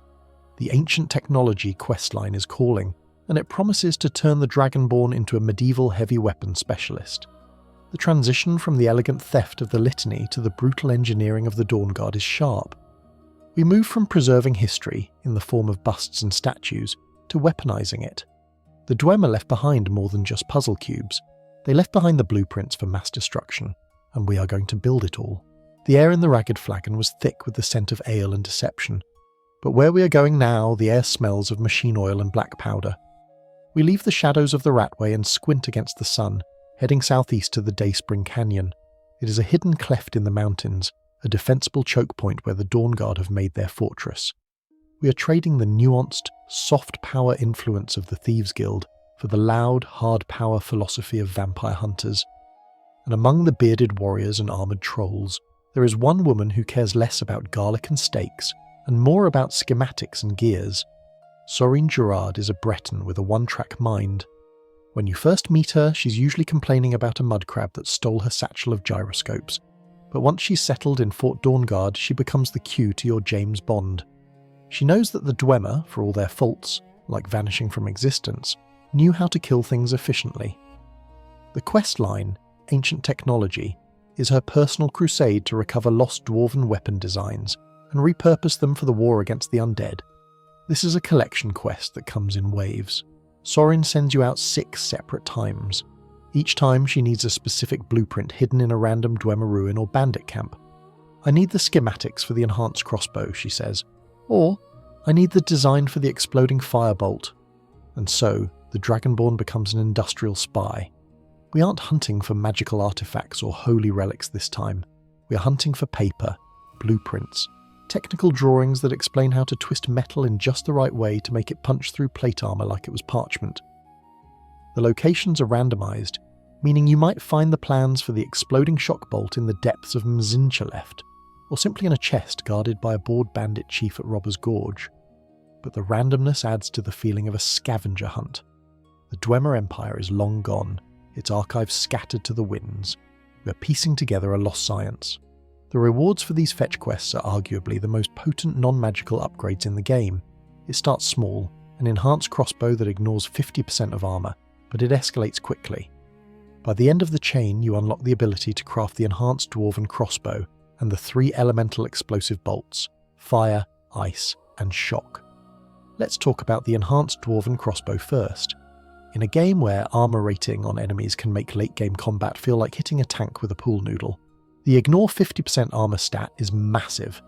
The ancient technology questline is calling, and it promises to turn the Dragonborn into a medieval heavy weapon specialist. The transition from the elegant theft of the litany to the brutal engineering of the Dawn Guard is sharp. We move from preserving history, in the form of busts and statues, to weaponizing it. The Dwemer left behind more than just puzzle cubes. They left behind the blueprints for mass destruction, and we are going to build it all. The air in the Ragged Flagon was thick with the scent of ale and deception. But where we are going now, the air smells of machine oil and black powder. We leave the shadows of the Ratway and squint against the sun, heading southeast to the Dayspring Canyon. It is a hidden cleft in the mountains, a defensible choke point where the Dawn Guard have made their fortress. We are trading the nuanced, soft power influence of the Thieves' Guild for the loud, hard power philosophy of vampire hunters. And among the bearded warriors and armoured trolls, there is one woman who cares less about garlic and steaks and more about schematics and gears. Sorine Gerard is a Breton with a one-track mind. When you first meet her, she's usually complaining about a mudcrab that stole her satchel of gyroscopes, but once she's settled in Fort Dawnguard, she becomes the cue to your James Bond. She knows that the Dwemer, for all their faults, like vanishing from existence, knew how to kill things efficiently. The quest line, Ancient Technology, is her personal crusade to recover lost dwarven weapon designs and repurpose them for the war against the undead. This is a collection quest that comes in waves. Sorine sends you out 6 separate times. Each time she needs a specific blueprint hidden in a random Dwemer ruin or bandit camp. I need the schematics for the enhanced crossbow, she says. Or, I need the design for the exploding firebolt. And so, the Dragonborn becomes an industrial spy. We aren't hunting for magical artifacts or holy relics this time. We are hunting for paper, blueprints, technical drawings that explain how to twist metal in just the right way to make it punch through plate armour like it was parchment. The locations are randomised, meaning you might find the plans for the exploding shock bolt in the depths of Mzincha, or simply in a chest guarded by a bored bandit chief at Robber's Gorge. But the randomness adds to the feeling of a scavenger hunt. The Dwemer Empire is long gone, its archives scattered to the winds. We are piecing together a lost science. The rewards for these fetch quests are arguably the most potent non-magical upgrades in the game. It starts small, an enhanced crossbow that ignores 50% of armour, but it escalates quickly. By the end of the chain, you unlock the ability to craft the enhanced dwarven crossbow and the 3 elemental explosive bolts: fire, ice, and shock. Let's talk about the enhanced dwarven crossbow first. In a game where armour rating on enemies can make late-game combat feel like hitting a tank with a pool noodle, the ignore 50% armour stat is massive.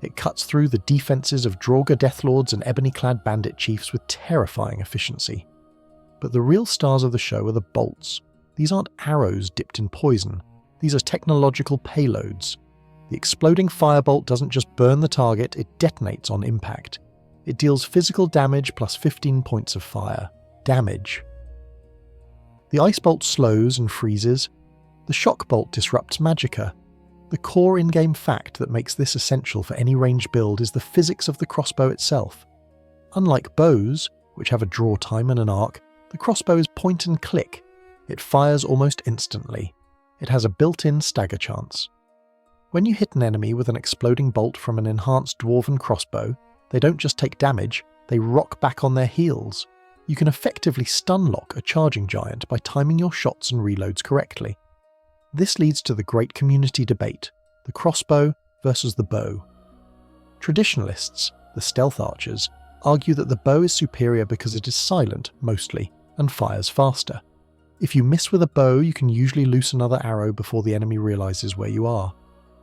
It cuts through the defences of Draugr Deathlords and ebony-clad bandit chiefs with terrifying efficiency. But the real stars of the show are the bolts. These aren't arrows dipped in poison. These are technological payloads. The exploding firebolt doesn't just burn the target, it detonates on impact. It deals physical damage plus 15 points of fire. Damage. The ice bolt slows and freezes. The shock bolt disrupts magicka. The core in-game fact that makes this essential for any ranged build is the physics of the crossbow itself. Unlike bows, which have a draw time and an arc, the crossbow is point and click. It fires almost instantly. It has a built-in stagger chance. When you hit an enemy with an exploding bolt from an enhanced dwarven crossbow, they don't just take damage, they rock back on their heels. You can effectively stun-lock a charging giant by timing your shots and reloads correctly. This leads to the great community debate, the crossbow versus the bow. Traditionalists, the stealth archers, argue that the bow is superior because it is silent, mostly, and fires faster. If you miss with a bow, you can usually loose another arrow before the enemy realises where you are.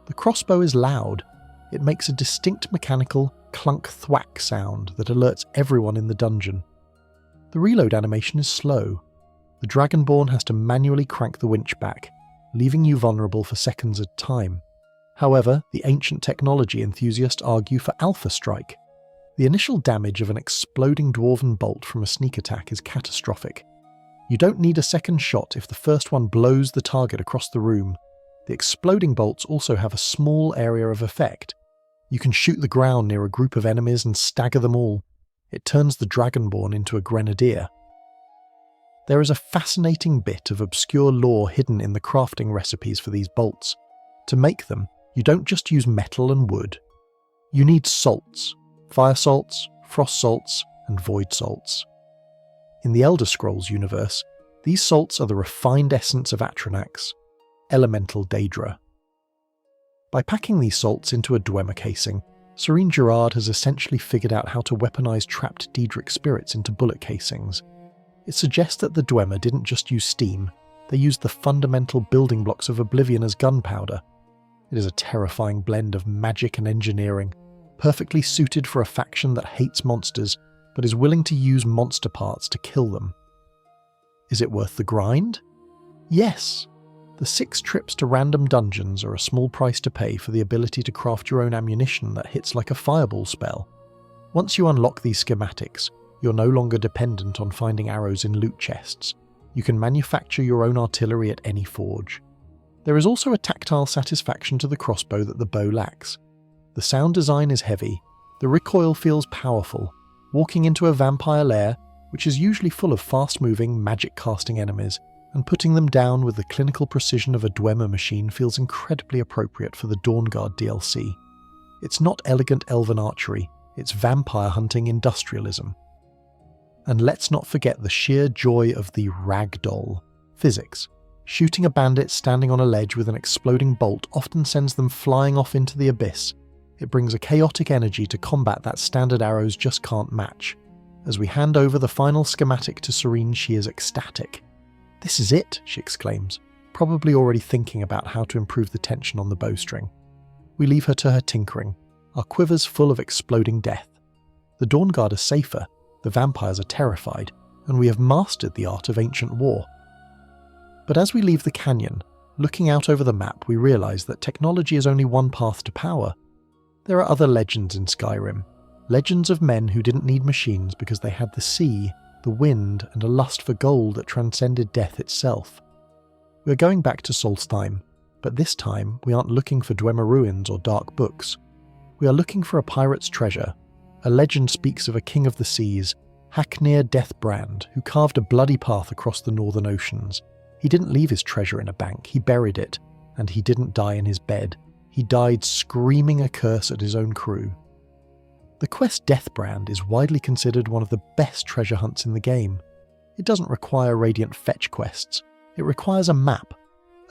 The crossbow is loud. It makes a distinct mechanical clunk-thwack sound that alerts everyone in the dungeon. The reload animation is slow. The Dragonborn has to manually crank the winch back, leaving you vulnerable for seconds at a time. However, the ancient technology enthusiasts argue for Alpha Strike. The initial damage of an exploding dwarven bolt from a sneak attack is catastrophic. You don't need a second shot if the first one blows the target across the room. The exploding bolts also have a small area of effect. You can shoot the ground near a group of enemies and stagger them all. It turns the Dragonborn into a grenadier. There is a fascinating bit of obscure lore hidden in the crafting recipes for these bolts. To make them, you don't just use metal and wood. You need salts, fire salts, frost salts, and void salts. In the Elder Scrolls universe, these salts are the refined essence of Atronax, elemental Daedra. By packing these salts into a Dwemer casing, Sorine Gerard has essentially figured out how to weaponize trapped Daedric spirits into bullet casings. It suggests that the Dwemer didn't just use steam, they used the fundamental building blocks of Oblivion as gunpowder. It is a terrifying blend of magic and engineering, perfectly suited for a faction that hates monsters, but is willing to use monster parts to kill them. Is it worth the grind? Yes! The 6 trips to random dungeons are a small price to pay for the ability to craft your own ammunition that hits like a fireball spell. Once you unlock these schematics, You're no longer dependent on finding arrows in loot chests. You can manufacture your own artillery at any forge. There is also a tactile satisfaction to the crossbow that the bow lacks. The sound design is heavy, the recoil feels powerful. Walking into a vampire lair, which is usually full of fast-moving, magic-casting enemies, and putting them down with the clinical precision of a Dwemer machine feels incredibly appropriate for the Dawnguard DLC. It's not elegant elven archery, it's vampire hunting industrialism. And let's not forget the sheer joy of the ragdoll physics. Shooting a bandit standing on a ledge with an exploding bolt often sends them flying off into the abyss. It brings a chaotic energy to combat that standard arrows just can't match. As we hand over the final schematic to Serene, she is ecstatic. "This is it," she exclaims, probably already thinking about how to improve the tension on the bowstring. We leave her to her tinkering, our quivers full of exploding death. The Dawnguard are safer, the vampires are terrified, and we have mastered the art of ancient war. But as we leave the canyon, looking out over the map, we realise that technology is only one path to power. There are other legends in Skyrim, legends of men who didn't need machines because they had the sea, the wind, and a lust for gold that transcended death itself. We're going back to Solstheim, but this time we aren't looking for Dwemer ruins or dark books. We are looking for a pirate's treasure. A legend speaks of a king of the seas, Haknir Deathbrand, who carved a bloody path across the northern oceans. He didn't leave his treasure in a bank, he buried it, and he didn't die in his bed. He died screaming a curse at his own crew. The quest Deathbrand is widely considered one of the best treasure hunts in the game. It doesn't require radiant fetch quests. It requires a map,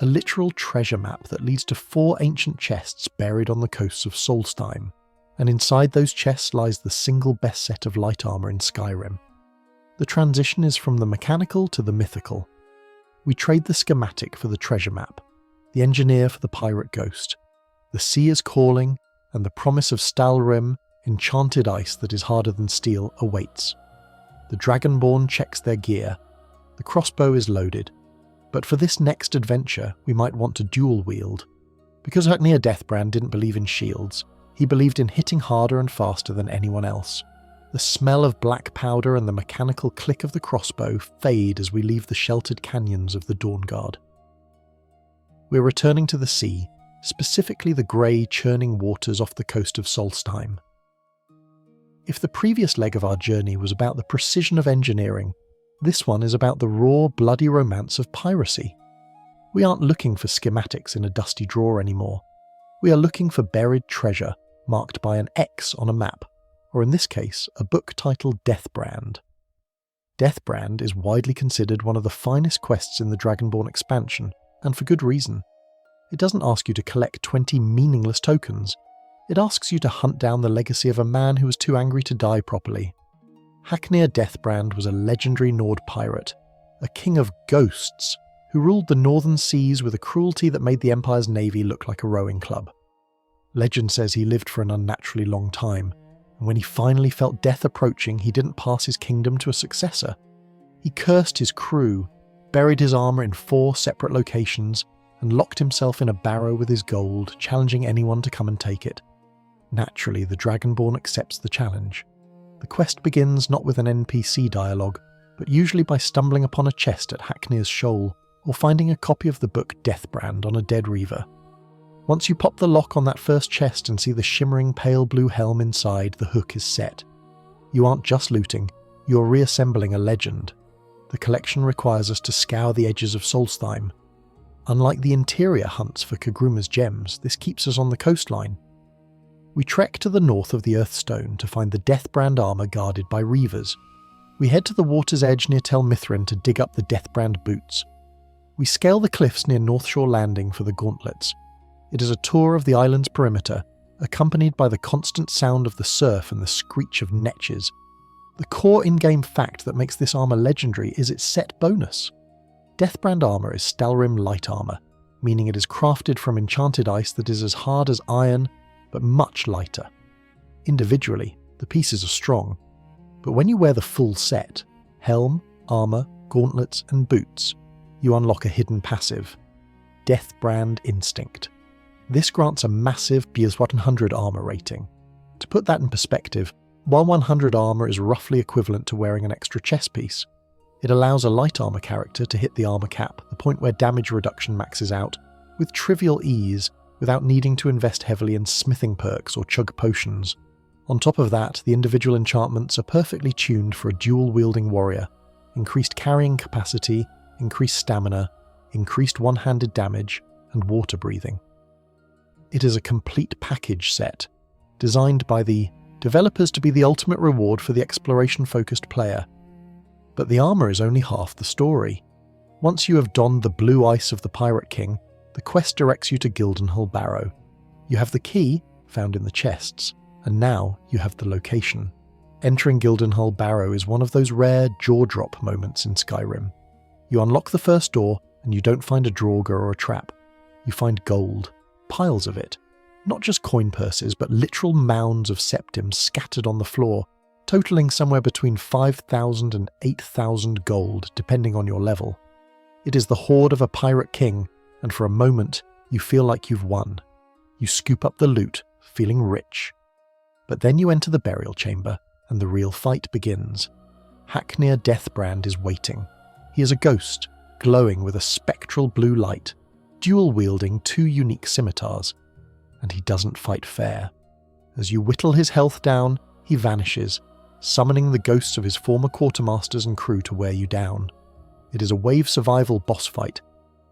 a literal treasure map that leads to 4 ancient chests buried on the coasts of Solstheim, and inside those chests lies the single best set of light armour in Skyrim. The transition is from the mechanical to the mythical. We trade the schematic for the treasure map, the engineer for the pirate ghost. The sea is calling, and the promise of Stalrim, enchanted ice that is harder than steel, awaits. The Dragonborn checks their gear. The crossbow is loaded. But for this next adventure, we might want to dual wield. Because Haknir Deathbrand didn't believe in shields, he believed in hitting harder and faster than anyone else. The smell of black powder and the mechanical click of the crossbow fade as we leave the sheltered canyons of the Dawnguard. We're returning to the sea, specifically the grey, churning waters off the coast of Solstheim. If the previous leg of our journey was about the precision of engineering, this one is about the raw, bloody romance of piracy. We aren't looking for schematics in a dusty drawer anymore. We are looking for buried treasure, marked by an X on a map, or in this case, a book titled Deathbrand. Deathbrand is widely considered one of the finest quests in the Dragonborn expansion, and for good reason. It doesn't ask you to collect 20 meaningless tokens. It asks you to hunt down the legacy of a man who was too angry to die properly. Haknir Deathbrand was a legendary Nord pirate, a king of ghosts, who ruled the northern seas with a cruelty that made the Empire's navy look like a rowing club. Legend says he lived for an unnaturally long time, and when he finally felt death approaching, he didn't pass his kingdom to a successor. He cursed his crew, buried his armour in 4 separate locations, and locked himself in a barrow with his gold, challenging anyone to come and take it. Naturally, the Dragonborn accepts the challenge. The quest begins not with an NPC dialogue, but usually by stumbling upon a chest at Haknir's Shoal, or finding a copy of the book Deathbrand on a dead reaver. Once you pop the lock on that first chest and see the shimmering pale blue helm inside, the hook is set. You aren't just looting, you're reassembling a legend. The collection requires us to scour the edges of Solstheim. Unlike the interior hunts for Kagruma's gems, this keeps us on the coastline. We trek to the north of the Earthstone to find the Deathbrand armour guarded by reavers. We head to the water's edge near Tel Mithrin to dig up the Deathbrand boots. We scale the cliffs near North Shore Landing for the gauntlets. It is a tour of the island's perimeter, accompanied by the constant sound of the surf and the screech of netches. The core in-game fact that makes this armour legendary is its set bonus. Deathbrand armour is Stalrim light armour, meaning it is crafted from enchanted ice that is as hard as iron, but much lighter. Individually, the pieces are strong, but when you wear the full set, helm, armour, gauntlets and boots, you unlock a hidden passive, Deathbrand Instinct. This grants a massive BS100 armour rating. To put that in perspective, While 100 armor is roughly equivalent to wearing an extra chest piece, it allows a light armor character to hit the armor cap, the point where damage reduction maxes out, with trivial ease without needing to invest heavily in smithing perks or chug potions. On top of that, the individual enchantments are perfectly tuned for a dual-wielding warrior: increased carrying capacity, increased stamina, increased one-handed damage, and water breathing. It is a complete package set, designed by the developers to be the ultimate reward for the exploration-focused player. But the armor is only half the story. Once you have donned the blue ice of the Pirate King, the quest directs you to Gildenhull Barrow. You have the key, found in the chests, and now you have the location. Entering Gildenhull Barrow is one of those rare jaw-drop moments in Skyrim. You unlock the first door, and you don't find a Draugr or a trap. You find gold, piles of it. Not just coin purses, but literal mounds of septims scattered on the floor, totaling somewhere between 5,000 and 8,000 gold, depending on your level. It is the hoard of a pirate king, and for a moment, you feel like you've won. You scoop up the loot, feeling rich. But then you enter the burial chamber, and the real fight begins. Haknir Deathbrand is waiting. He is a ghost, glowing with a spectral blue light, dual-wielding 2 unique scimitars. And he doesn't fight fair. As you whittle his health down, he vanishes, summoning the ghosts of his former quartermasters and crew to wear you down. It is a wave survival boss fight,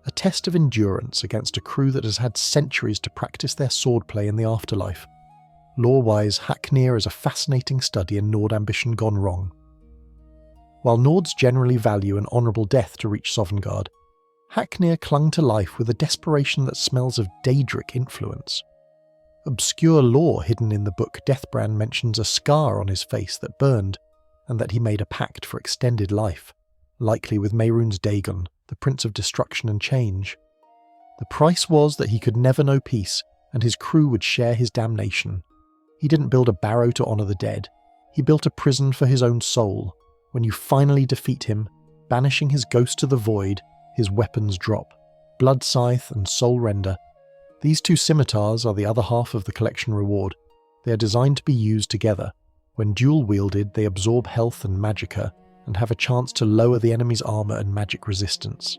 a test of endurance against a crew that has had centuries to practice their swordplay in the afterlife. Lore-wise, Haknir is a fascinating study in Nord ambition gone wrong. While Nords generally value an honourable death to reach Sovngarde, Haknir clung to life with a desperation that smells of Daedric influence. Obscure lore hidden in the book Deathbrand mentions a scar on his face that burned, and that he made a pact for extended life, likely with Mehrunes Dagon, the Prince of Destruction and Change. The price was that he could never know peace, and his crew would share his damnation. He didn't build a barrow to honour the dead. He built a prison for his own soul. When you finally defeat him, banishing his ghost to the void, his weapons drop: Blood Scythe and Soul Render. These 2 scimitars are the other half of the collection reward. They are designed to be used together. When dual-wielded, they absorb health and magicka, and have a chance to lower the enemy's armor and magic resistance.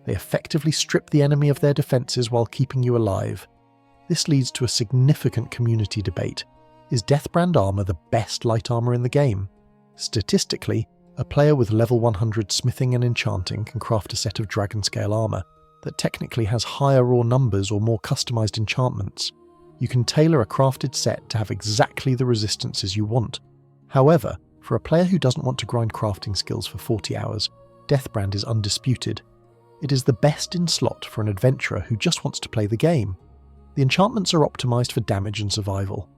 They effectively strip the enemy of their defenses while keeping you alive. This leads to a significant community debate. Is Deathbrand armor the best light armor in the game? Statistically, a player with level 100 smithing and enchanting can craft a set of dragon-scale armor that technically has higher raw numbers or more customized enchantments. You can tailor a crafted set to have exactly the resistances you want. However, for a player who doesn't want to grind crafting skills for 40 hours, Deathbrand is undisputed. It is the best in slot for an adventurer who just wants to play the game. The enchantments are optimized for damage and survival.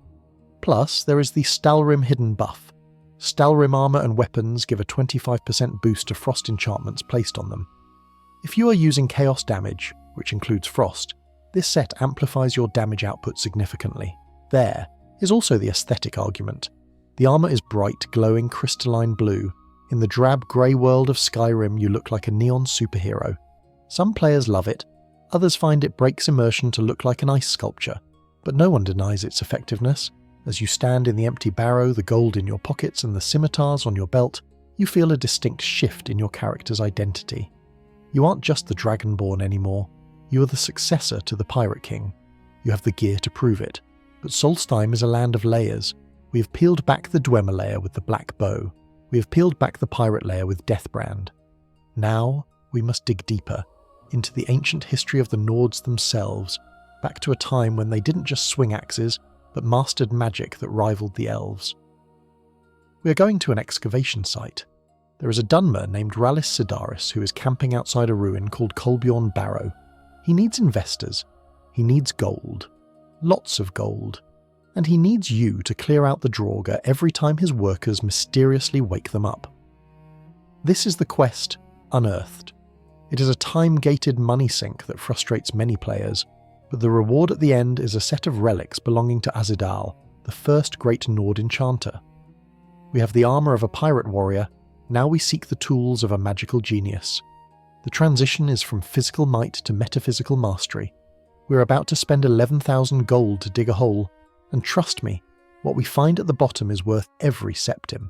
Plus, there is the Stalrim hidden buff. Stalrim armor and weapons give a 25% boost to frost enchantments placed on them. If you are using chaos damage, which includes frost, this set amplifies your damage output significantly. There is also the aesthetic argument. The armor is bright, glowing crystalline blue. In the drab grey world of Skyrim, you look like a neon superhero. Some players love it, others find it breaks immersion to look like an ice sculpture, but no one denies its effectiveness. As you stand in the empty barrow, the gold in your pockets and the scimitars on your belt, you feel a distinct shift in your character's identity. You aren't just the Dragonborn anymore, you are the successor to the Pirate King. You have the gear to prove it. But Solstheim is a land of layers. We have peeled back the Dwemer layer with the Black Bow. We have peeled back the Pirate layer with Deathbrand. Now we must dig deeper, into the ancient history of the Nords themselves, back to a time when they didn't just swing axes, but mastered magic that rivaled the elves. We are going to an excavation site. There is a Dunmer named Rallis Sidaris who is camping outside a ruin called Kolbjorn Barrow. He needs investors. He needs gold. Lots of gold. And he needs you to clear out the Draugr every time his workers mysteriously wake them up. This is the quest, Unearthed. It is a time-gated money sink that frustrates many players, but the reward at the end is a set of relics belonging to Azidal, the first great Nord enchanter. We have the armour of a pirate warrior, now we seek the tools of a magical genius. The transition is from physical might to metaphysical mastery. We're about to spend 11,000 gold to dig a hole, and trust me, What we find at the bottom is worth every septim.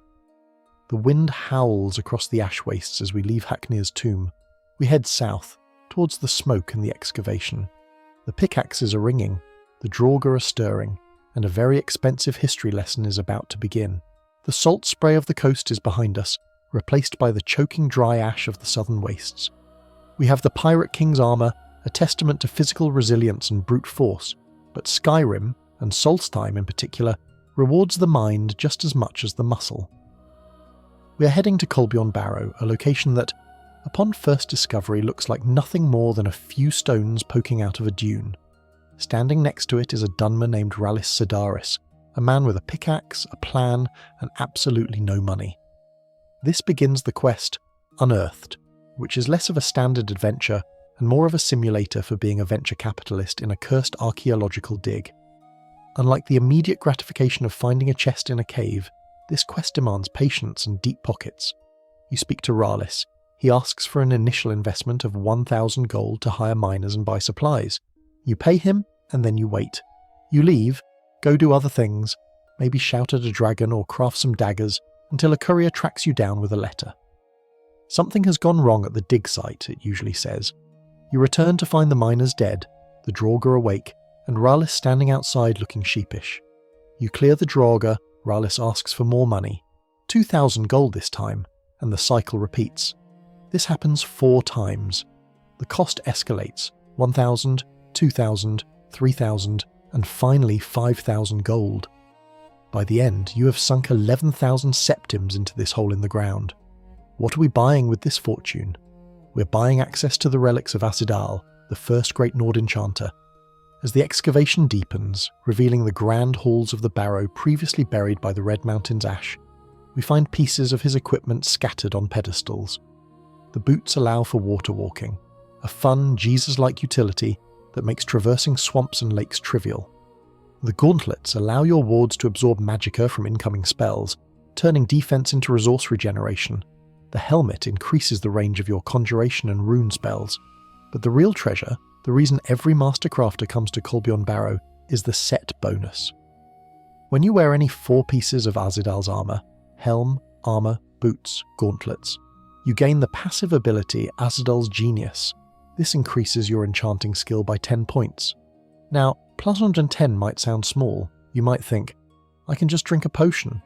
The wind howls across the ash wastes as we leave Haknir's tomb. We head south, towards the smoke and the excavation. The pickaxes are ringing, the Draugr are stirring, and a very expensive history lesson is about to begin. The salt spray of the coast is behind us, replaced by the choking dry ash of the southern wastes. We have the Pirate King's armour, a testament to physical resilience and brute force, but Skyrim, and Solstheim in particular, rewards the mind just as much as the muscle. We are heading to Colbjorn Barrow, a location that, upon first discovery, looks like nothing more than a few stones poking out of a dune. Standing next to it is a Dunmer named Rallis Sedaris, a man with a pickaxe, a plan, and absolutely no money. This begins the quest, Unearthed, which is less of a standard adventure and more of a simulator for being a venture capitalist in a cursed archaeological dig. Unlike the immediate gratification of finding a chest in a cave, this quest demands patience and deep pockets. You speak to Rallis. He asks for an initial investment of 1,000 gold to hire miners and buy supplies. You pay him, and then you wait. You leave, go do other things, maybe shout at a dragon or craft some daggers, until a courier tracks you down with a letter. Something has gone wrong at the dig site, it usually says. You return to find the miners dead, the Draugr awake, and Rallis standing outside looking sheepish. You clear the Draugr, Rallis asks for more money. 2,000 gold this time, and the cycle repeats. This happens 4 times. The cost escalates, 1,000, 2,000, 3,000, and finally 5,000 gold. By the end, you have sunk 11,000 septims into this hole in the ground. What are we buying with this fortune? We're buying access to the relics of Asidal, the first great Nord enchanter. As the excavation deepens, revealing the grand halls of the barrow previously buried by the Red Mountain's ash, we find pieces of his equipment scattered on pedestals. The boots allow for water walking, a fun, Jesus-like utility that makes traversing swamps and lakes trivial. The gauntlets allow your wards to absorb magicka from incoming spells, turning defense into resource regeneration. The helmet increases the range of your conjuration and rune spells. But the real treasure, the reason every master crafter comes to Colbjorn Barrow, is the set bonus. When you wear any 4 pieces of Asidal's armour, helm, armour, boots, gauntlets, you gain the passive ability Asidal's Genius. This increases your enchanting skill by 10 points. Now, plus 110 might sound small. You might think, I can just drink a potion.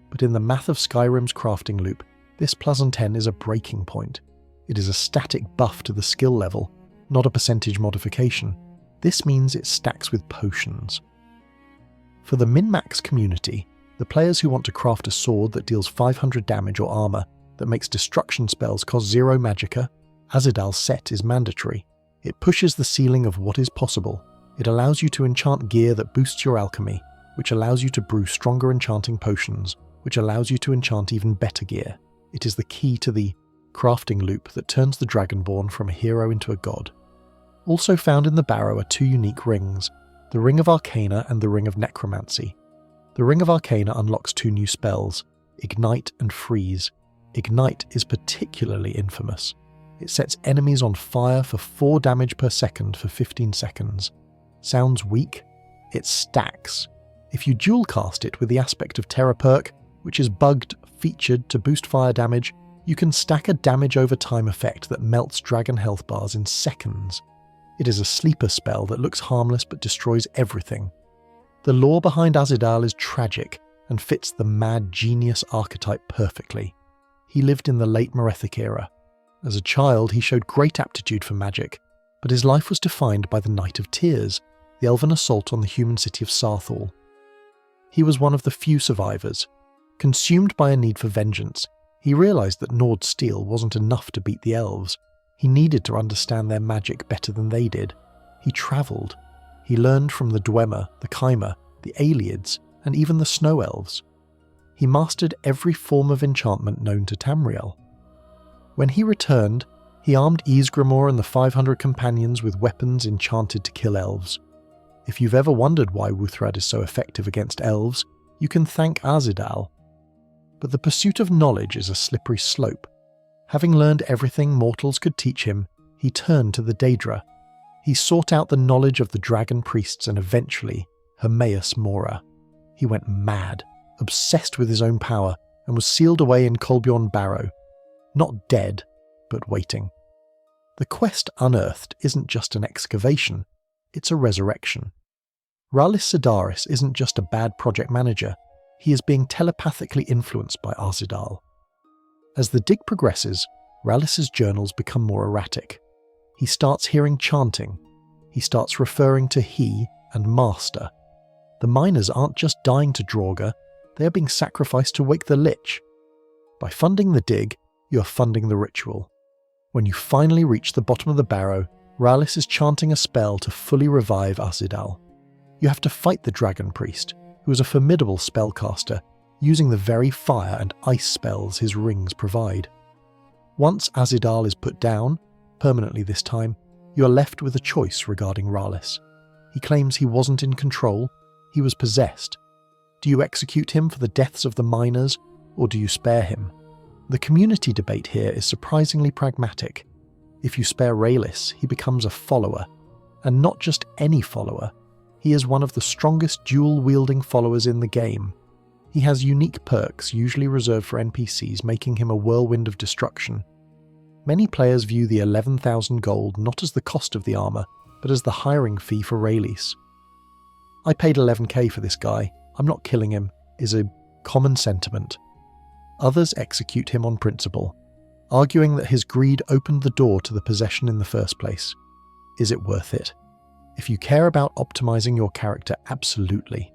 But in the math of Skyrim's crafting loop, this plus 110 is a breaking point. It is a static buff to the skill level, not a percentage modification. This means it stacks with potions. For the min-max community, the players who want to craft a sword that deals 500 damage or armour, that makes destruction spells cost 0 magicka, Asidal's set is mandatory. It pushes the ceiling of what is possible. It allows you to enchant gear that boosts your alchemy, which allows you to brew stronger enchanting potions, which allows you to enchant even better gear. It is the key to the crafting loop that turns the Dragonborn from a hero into a god. Also found in the barrow are 2 unique rings, the Ring of Arcana and the Ring of Necromancy. The Ring of Arcana unlocks 2 new spells, Ignite and Freeze. Ignite is particularly infamous. It sets enemies on fire for 4 damage per second for 15 seconds. Sounds weak? It stacks. If you dual cast it with the Aspect of Terror perk, which is bugged, featured to boost fire damage, you can stack a damage over time effect that melts dragon health bars in seconds. It is a sleeper spell that looks harmless but destroys everything. The lore behind Asidal is tragic and fits the mad genius archetype perfectly. He lived in the late Merethic era. As a child, he showed great aptitude for magic, but his life was defined by the Night of Tears, the elven assault on the human city of Sarthal. He was one of the few survivors. Consumed by a need for vengeance, he realised that Nord steel wasn't enough to beat the elves. He needed to understand their magic better than they did. He travelled. He learned from the Dwemer, the Chimer, the Aelids, and even the Snow Elves. He mastered every form of enchantment known to Tamriel. When he returned, he armed Ysgramor and the 500 companions with weapons enchanted to kill elves. If you've ever wondered why Wuthrad is so effective against elves, you can thank Asidal. But the pursuit of knowledge is a slippery slope. Having learned everything mortals could teach him, he turned to the Daedra. He sought out the knowledge of the dragon priests and eventually Hermaeus Mora. He went mad, obsessed with his own power, and was sealed away in Colbjorn Barrow. Not dead, but waiting. The quest unearthed isn't just an excavation, it's a resurrection. Rarlis Sidaris isn't just a bad project manager, he is being telepathically influenced by Arzidal. As the dig progresses, Rarlis's journals become more erratic. He starts hearing chanting. He starts referring to he and master. The miners aren't just dying to Draugr, they are being sacrificed to wake the Lich. By funding the dig, you are funding the ritual. When you finally reach the bottom of the barrow, Rarlis is chanting a spell to fully revive Arzidal. You have to fight the Dragon Priest, who is a formidable spellcaster, using the very fire and ice spells his rings provide. Once Arzidal is put down, permanently this time, you are left with a choice regarding Rarlis. He claims he wasn't in control, he was possessed. Do you execute him for the deaths of the miners, or do you spare him? The community debate here is surprisingly pragmatic. If you spare Rarlis, he becomes a follower, and not just any follower. He is one of the strongest dual-wielding followers in the game. He has unique perks usually reserved for NPCs, making him a whirlwind of destruction. Many players view the 11,000 gold not as the cost of the armour, but as the hiring fee for Rarlis. I paid 11k for this guy, I'm not killing him, is a common sentiment. Others execute him on principle, arguing that his greed opened the door to the possession in the first place. Is it worth it? If you care about optimizing your character, absolutely.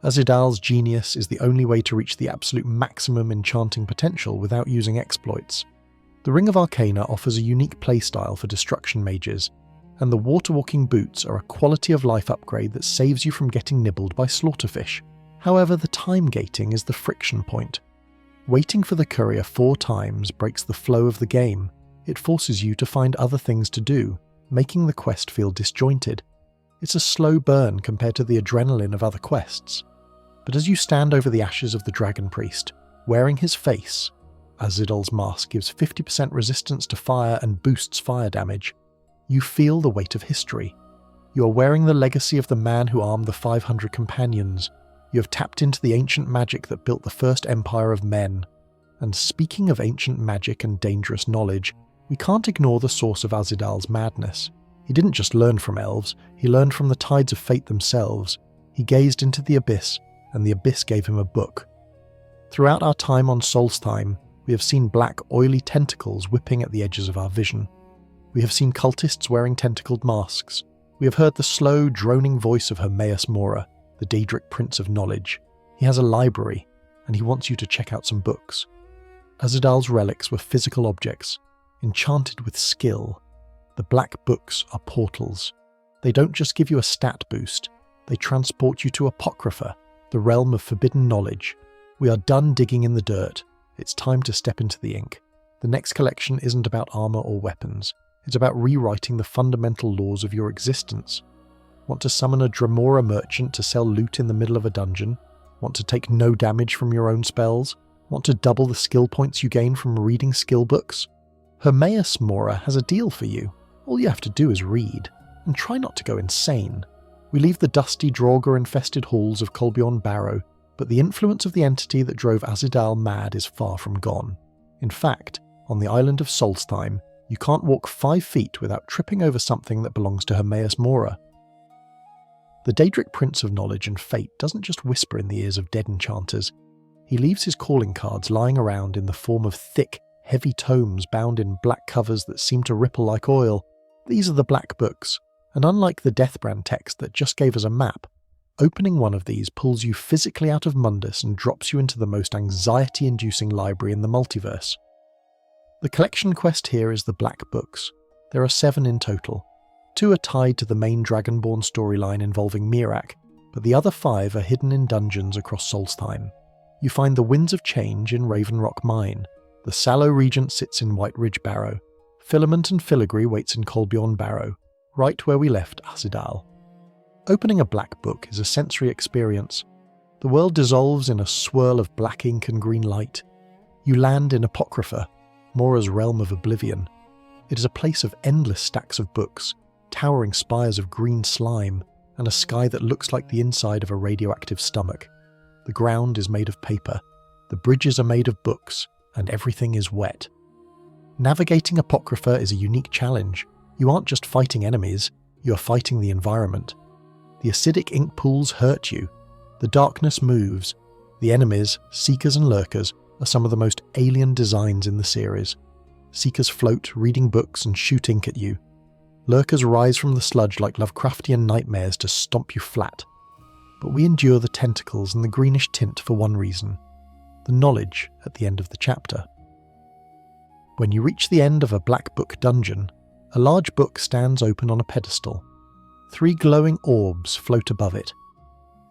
Arzidal's genius is the only way to reach the absolute maximum enchanting potential without using exploits. The Ring of Arcana offers a unique playstyle for destruction mages, and the water-walking boots are a quality-of-life upgrade that saves you from getting nibbled by slaughterfish. However, the time gating is the friction point. Waiting for the courier 4 times breaks the flow of the game. It forces you to find other things to do, making the quest feel disjointed. It's a slow burn compared to the adrenaline of other quests. But as you stand over the ashes of the Dragon Priest, wearing his face, Arzidal's mask gives 50% resistance to fire and boosts fire damage, you feel the weight of history. You are wearing the legacy of the man who armed the 500 companions. You have tapped into the ancient magic that built the first empire of men. And speaking of ancient magic and dangerous knowledge, we can't ignore the source of Arzidal's madness. He didn't just learn from elves, he learned from the tides of fate themselves. He gazed into the abyss, and the abyss gave him a book. Throughout our time on Solstheim, we have seen black, oily tentacles whipping at the edges of our vision. We have seen cultists wearing tentacled masks. We have heard the slow, droning voice of Hermaeus Mora, the Daedric Prince of Knowledge. He has a library, and he wants you to check out some books. Arzidal's relics were physical objects, enchanted with skill. The black books are portals. They don't just give you a stat boost, they transport you to Apocrypha, the realm of forbidden knowledge. We are done digging in the dirt. It's time to step into the ink. The next collection isn't about armor or weapons. It's about rewriting the fundamental laws of your existence. Want to summon a Dremora merchant to sell loot in the middle of a dungeon? Want to take no damage from your own spells? Want to double the skill points you gain from reading skill books? Hermaeus Mora has a deal for you. All you have to do is read, and try not to go insane. We leave the dusty Draugr-infested halls of Colbjorn Barrow, but the influence of the entity that drove Arzidal mad is far from gone. In fact, on the island of Solstheim, you can't walk 5 feet without tripping over something that belongs to Hermaeus Mora. The Daedric Prince of Knowledge and Fate doesn't just whisper in the ears of dead enchanters. He leaves his calling cards lying around in the form of thick, heavy tomes bound in black covers that seem to ripple like oil. These are the Black Books, and unlike the Deathbrand text that just gave us a map, opening one of these pulls you physically out of Mundus and drops you into the most anxiety-inducing library in the multiverse. The collection quest here is the Black Books. There are 7 in total. 2 are tied to the main Dragonborn storyline involving Miraak, but the other 5 are hidden in dungeons across Solstheim. You find the Winds of Change in Ravenrock Mine. The Sallow Regent sits in White Ridge Barrow. Filament and Filigree waits in Colbjorn Barrow, right where we left Arzidal. Opening a Black Book is a sensory experience. The world dissolves in a swirl of black ink and green light. You land in Apocrypha, Mora's realm of oblivion. It is a place of endless stacks of books, towering spires of green slime, and a sky that looks like the inside of a radioactive stomach. The ground is made of paper, the bridges are made of books, and everything is wet. Navigating Apocrypha is a unique challenge. You aren't just fighting enemies, you are fighting the environment. The acidic ink pools hurt you. The darkness moves. The enemies, Seekers and Lurkers, are some of the most alien designs in the series. Seekers float, reading books and shoot ink at you. Lurkers rise from the sludge like Lovecraftian nightmares to stomp you flat. But we endure the tentacles and the greenish tint for one reason: the knowledge at the end of the chapter. When you reach the end of a black book dungeon, a large book stands open on a pedestal. 3 glowing orbs float above it.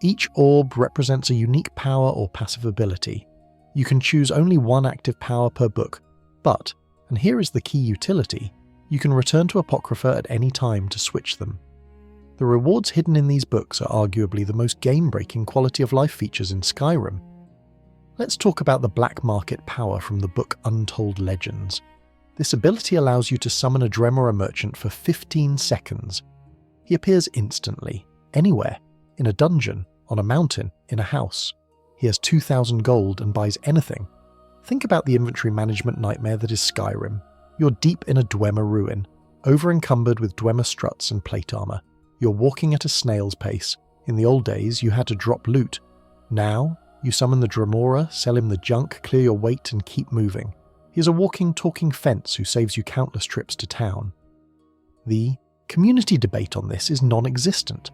Each orb represents a unique power or passive ability. You can choose only one active power per book, but, and here is the key utility, you can return to Apocrypha at any time to switch them. The rewards hidden in these books are arguably the most game-breaking quality of life features in Skyrim. Let's talk about the black market power from the book Untold Legends. This ability allows you to summon a Dremora merchant for 15 seconds. He appears instantly, anywhere, in a dungeon, on a mountain, in a house. He has 2,000 gold and buys anything. Think about the inventory management nightmare that is Skyrim. You're deep in a Dwemer ruin, over-encumbered with Dwemer struts and plate armor. You're walking at a snail's pace. In the old days, you had to drop loot. Now, you summon the Dremora, sell him the junk, clear your weight, and keep moving. He is a walking, talking fence who saves you countless trips to town. The community debate on this is non-existent.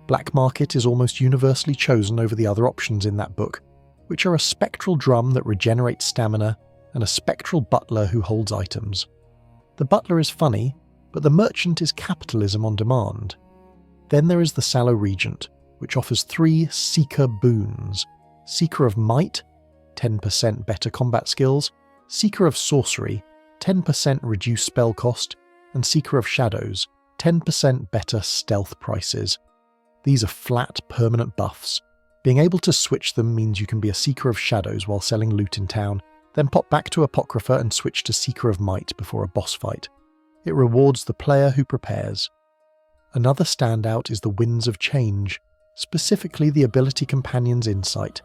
Black market is almost universally chosen over the other options in that book, which are a spectral drum that regenerates stamina and a spectral butler who holds items. The butler is funny, but the merchant is capitalism on demand. Then there is the Sallow Regent, which offers 3 Seeker boons. Seeker of Might, 10% better combat skills, Seeker of Sorcery, 10% reduced spell cost, and Seeker of Shadows, 10% better stealth prices. These are flat, permanent buffs. Being able to switch them means you can be a Seeker of Shadows while selling loot in town, then pop back to Apocrypha and switch to Seeker of Might before a boss fight. It rewards the player who prepares. Another standout is the Winds of Change, specifically the ability Companion's Insight.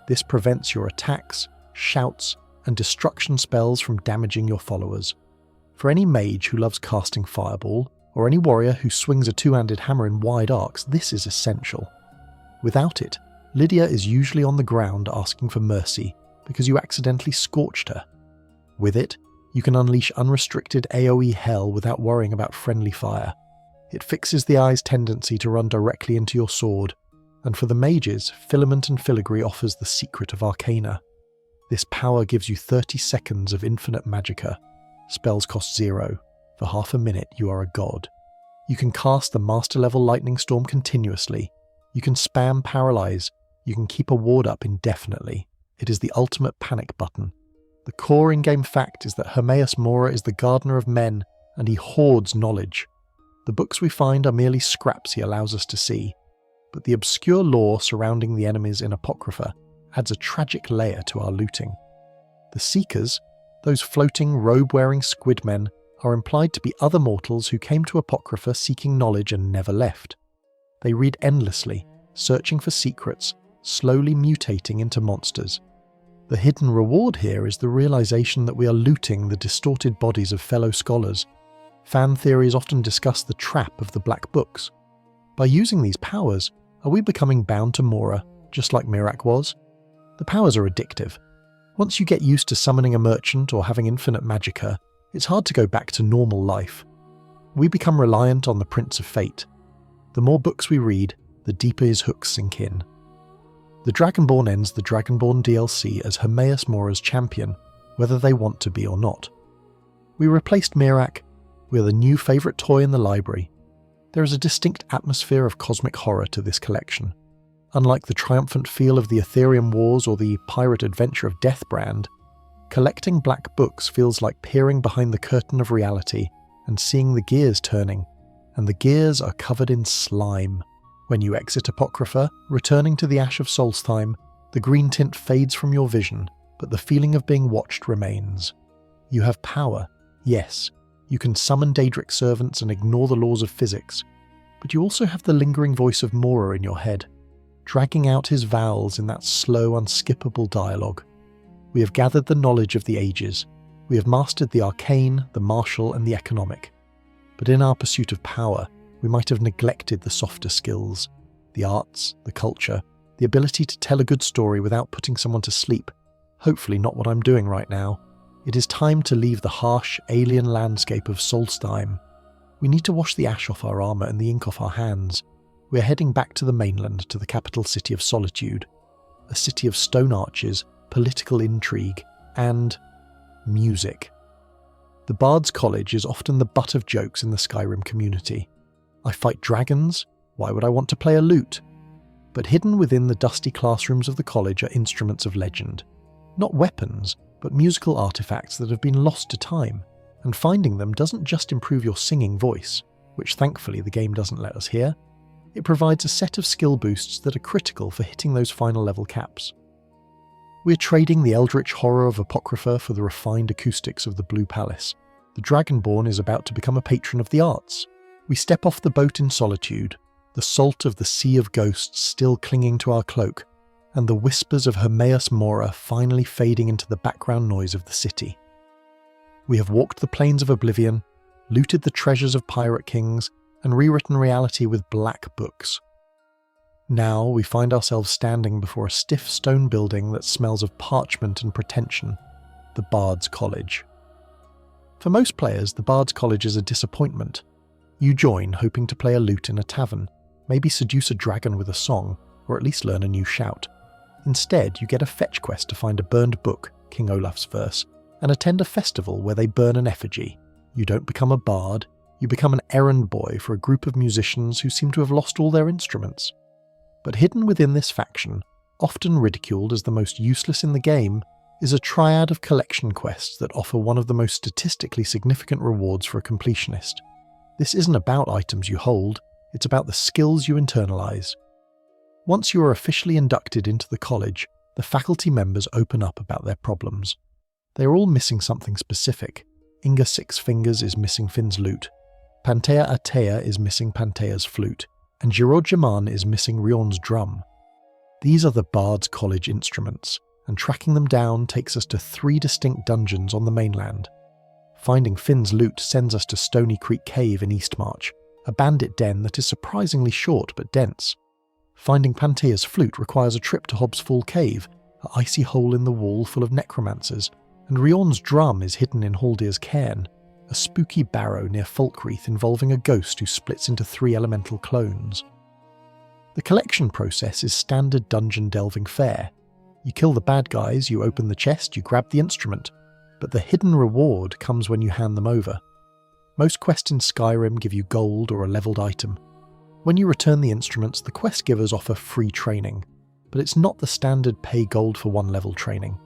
This prevents your attacks, shouts, and destruction spells from damaging your followers. For any mage who loves casting Fireball, or any warrior who swings a 2-handed hammer in wide arcs, this is essential. Without it, Lydia is usually on the ground asking for mercy because you accidentally scorched her. With it, you can unleash unrestricted AoE hell without worrying about friendly fire. It fixes the eye's tendency to run directly into your sword, and for the mages, Filament and Filigree offers the secret of Arcana. This power gives you 30 seconds of infinite magicka. Spells cost 0. For half a minute, you are a god. You can cast the Master Level Lightning Storm continuously. You can spam Paralyze. You can keep a ward up indefinitely. It is the ultimate panic button. The core in-game fact is that Hermaeus Mora is the gardener of men, and he hoards knowledge. The books we find are merely scraps he allows us to see, but the obscure lore surrounding the enemies in Apocrypha adds a tragic layer to our looting. The Seekers, those floating, robe-wearing squidmen, are implied to be other mortals who came to Apocrypha seeking knowledge and never left. They read endlessly, searching for secrets, slowly mutating into monsters. The hidden reward here is the realization that we are looting the distorted bodies of fellow scholars. Fan theories often discuss the trap of the Black Books. By using these powers, are we becoming bound to Mora, just like Miraak was? The powers are addictive. Once you get used to summoning a merchant or having infinite magicka, it's hard to go back to normal life. We become reliant on the Prince of Fate. The more books we read, the deeper his hooks sink in. The Dragonborn ends the Dragonborn DLC as Hermaeus Mora's champion, whether they want to be or not. We replaced Miraak. We are the new favourite toy in the library. There is a distinct atmosphere of cosmic horror to this collection. Unlike the triumphant feel of the Ethereum Wars or the pirate adventure of Deathbrand, collecting black books feels like peering behind the curtain of reality and seeing the gears turning, and the gears are covered in slime. When you exit Apocrypha, returning to the Ash of Solstheim, the green tint fades from your vision, but the feeling of being watched remains. You have power, yes. You can summon Daedric servants and ignore the laws of physics, but you also have the lingering voice of Mora in your head, dragging out his vowels in that slow, unskippable dialogue. We have gathered the knowledge of the ages. We have mastered the arcane, the martial, and the economic. But in our pursuit of power, we might have neglected the softer skills, the arts, the culture, the ability to tell a good story without putting someone to sleep. Hopefully not what I'm doing right now. It is time to leave the harsh, alien landscape of Solstheim. We need to wash the ash off our armour and the ink off our hands. We are heading back to the mainland, to the capital city of Solitude. A city of stone arches, political intrigue, and music. The Bard's College is often the butt of jokes in the Skyrim community. I fight dragons? Why would I want to play a lute? But hidden within the dusty classrooms of the college are instruments of legend. Not weapons, but musical artifacts that have been lost to time, and finding them doesn't just improve your singing voice, which thankfully the game doesn't let us hear. It provides a set of skill boosts that are critical for hitting those final level caps. We're trading the eldritch horror of Apocrypha for the refined acoustics of the Blue Palace. The Dragonborn is about to become a patron of the arts. We step off the boat in Solitude, the salt of the sea of ghosts still clinging to our cloak, and the whispers of Hermaeus Mora finally fading into the background noise of the city. We have walked the plains of oblivion, looted the treasures of pirate kings, and rewritten reality with black books. Now we find ourselves standing before a stiff stone building that smells of parchment and pretension, the Bard's College. For most players, the Bard's College is a disappointment. You join hoping to play a lute in a tavern, maybe seduce a dragon with a song, or at least learn a new shout. Instead, you get a fetch quest to find a burned book, King Olaf's verse, and attend a festival where they burn an effigy. You don't become a bard, you become an errand boy for a group of musicians who seem to have lost all their instruments. But hidden within this faction, often ridiculed as the most useless in the game, is a triad of collection quests that offer one of the most statistically significant rewards for a completionist. This isn't about items you hold, it's about the skills you internalize. Once you are officially inducted into the college, the faculty members open up about their problems. They are all missing something specific. Inga Six Fingers is missing Finn's lute, Pantea Atea is missing Pantea's flute, and Jirojaman is missing Rion's drum. These are the Bard's College instruments, and tracking them down takes us to 3 distinct dungeons on the mainland. Finding Finn's lute sends us to Stony Creek Cave in Eastmarch, a bandit den that is surprisingly short but dense. Finding Pantea's flute requires a trip to Hobbs Fall Cave, an icy hole in the wall full of necromancers, and Rion's drum is hidden in Haldir's Cairn, a spooky barrow near Folkreath involving a ghost who splits into 3 elemental clones. The collection process is standard dungeon delving fare. You kill the bad guys, you open the chest, you grab the instrument, but the hidden reward comes when you hand them over. Most quests in Skyrim give you gold or a leveled item. When you return the instruments, the quest givers offer free training, but it's not the standard pay gold for 1 level training.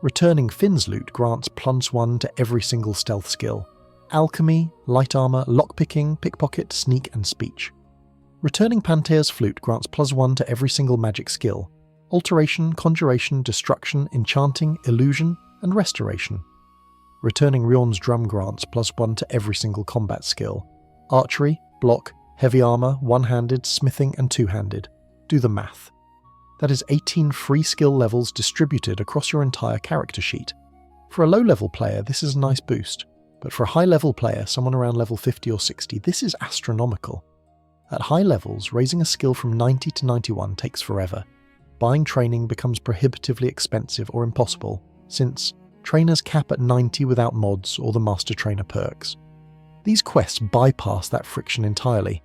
Returning Finn's lute grants +1 to every single stealth skill: alchemy, light armour, lockpicking, pickpocket, sneak and speech. Returning Pantea's flute grants +1 to every single magic skill: alteration, conjuration, destruction, enchanting, illusion and restoration. Returning Rion's drum grants +1 to every single combat skill: archery, block, heavy armour, one-handed, smithing and two-handed. Do the math. That is 18 free skill levels distributed across your entire character sheet. For a low-level player, this is a nice boost, but for a high-level player, someone around level 50 or 60, this is astronomical. At high levels, raising a skill from 90 to 91 takes forever. Buying training becomes prohibitively expensive or impossible, since trainers cap at 90 without mods or the Master Trainer perks. These quests bypass that friction entirely.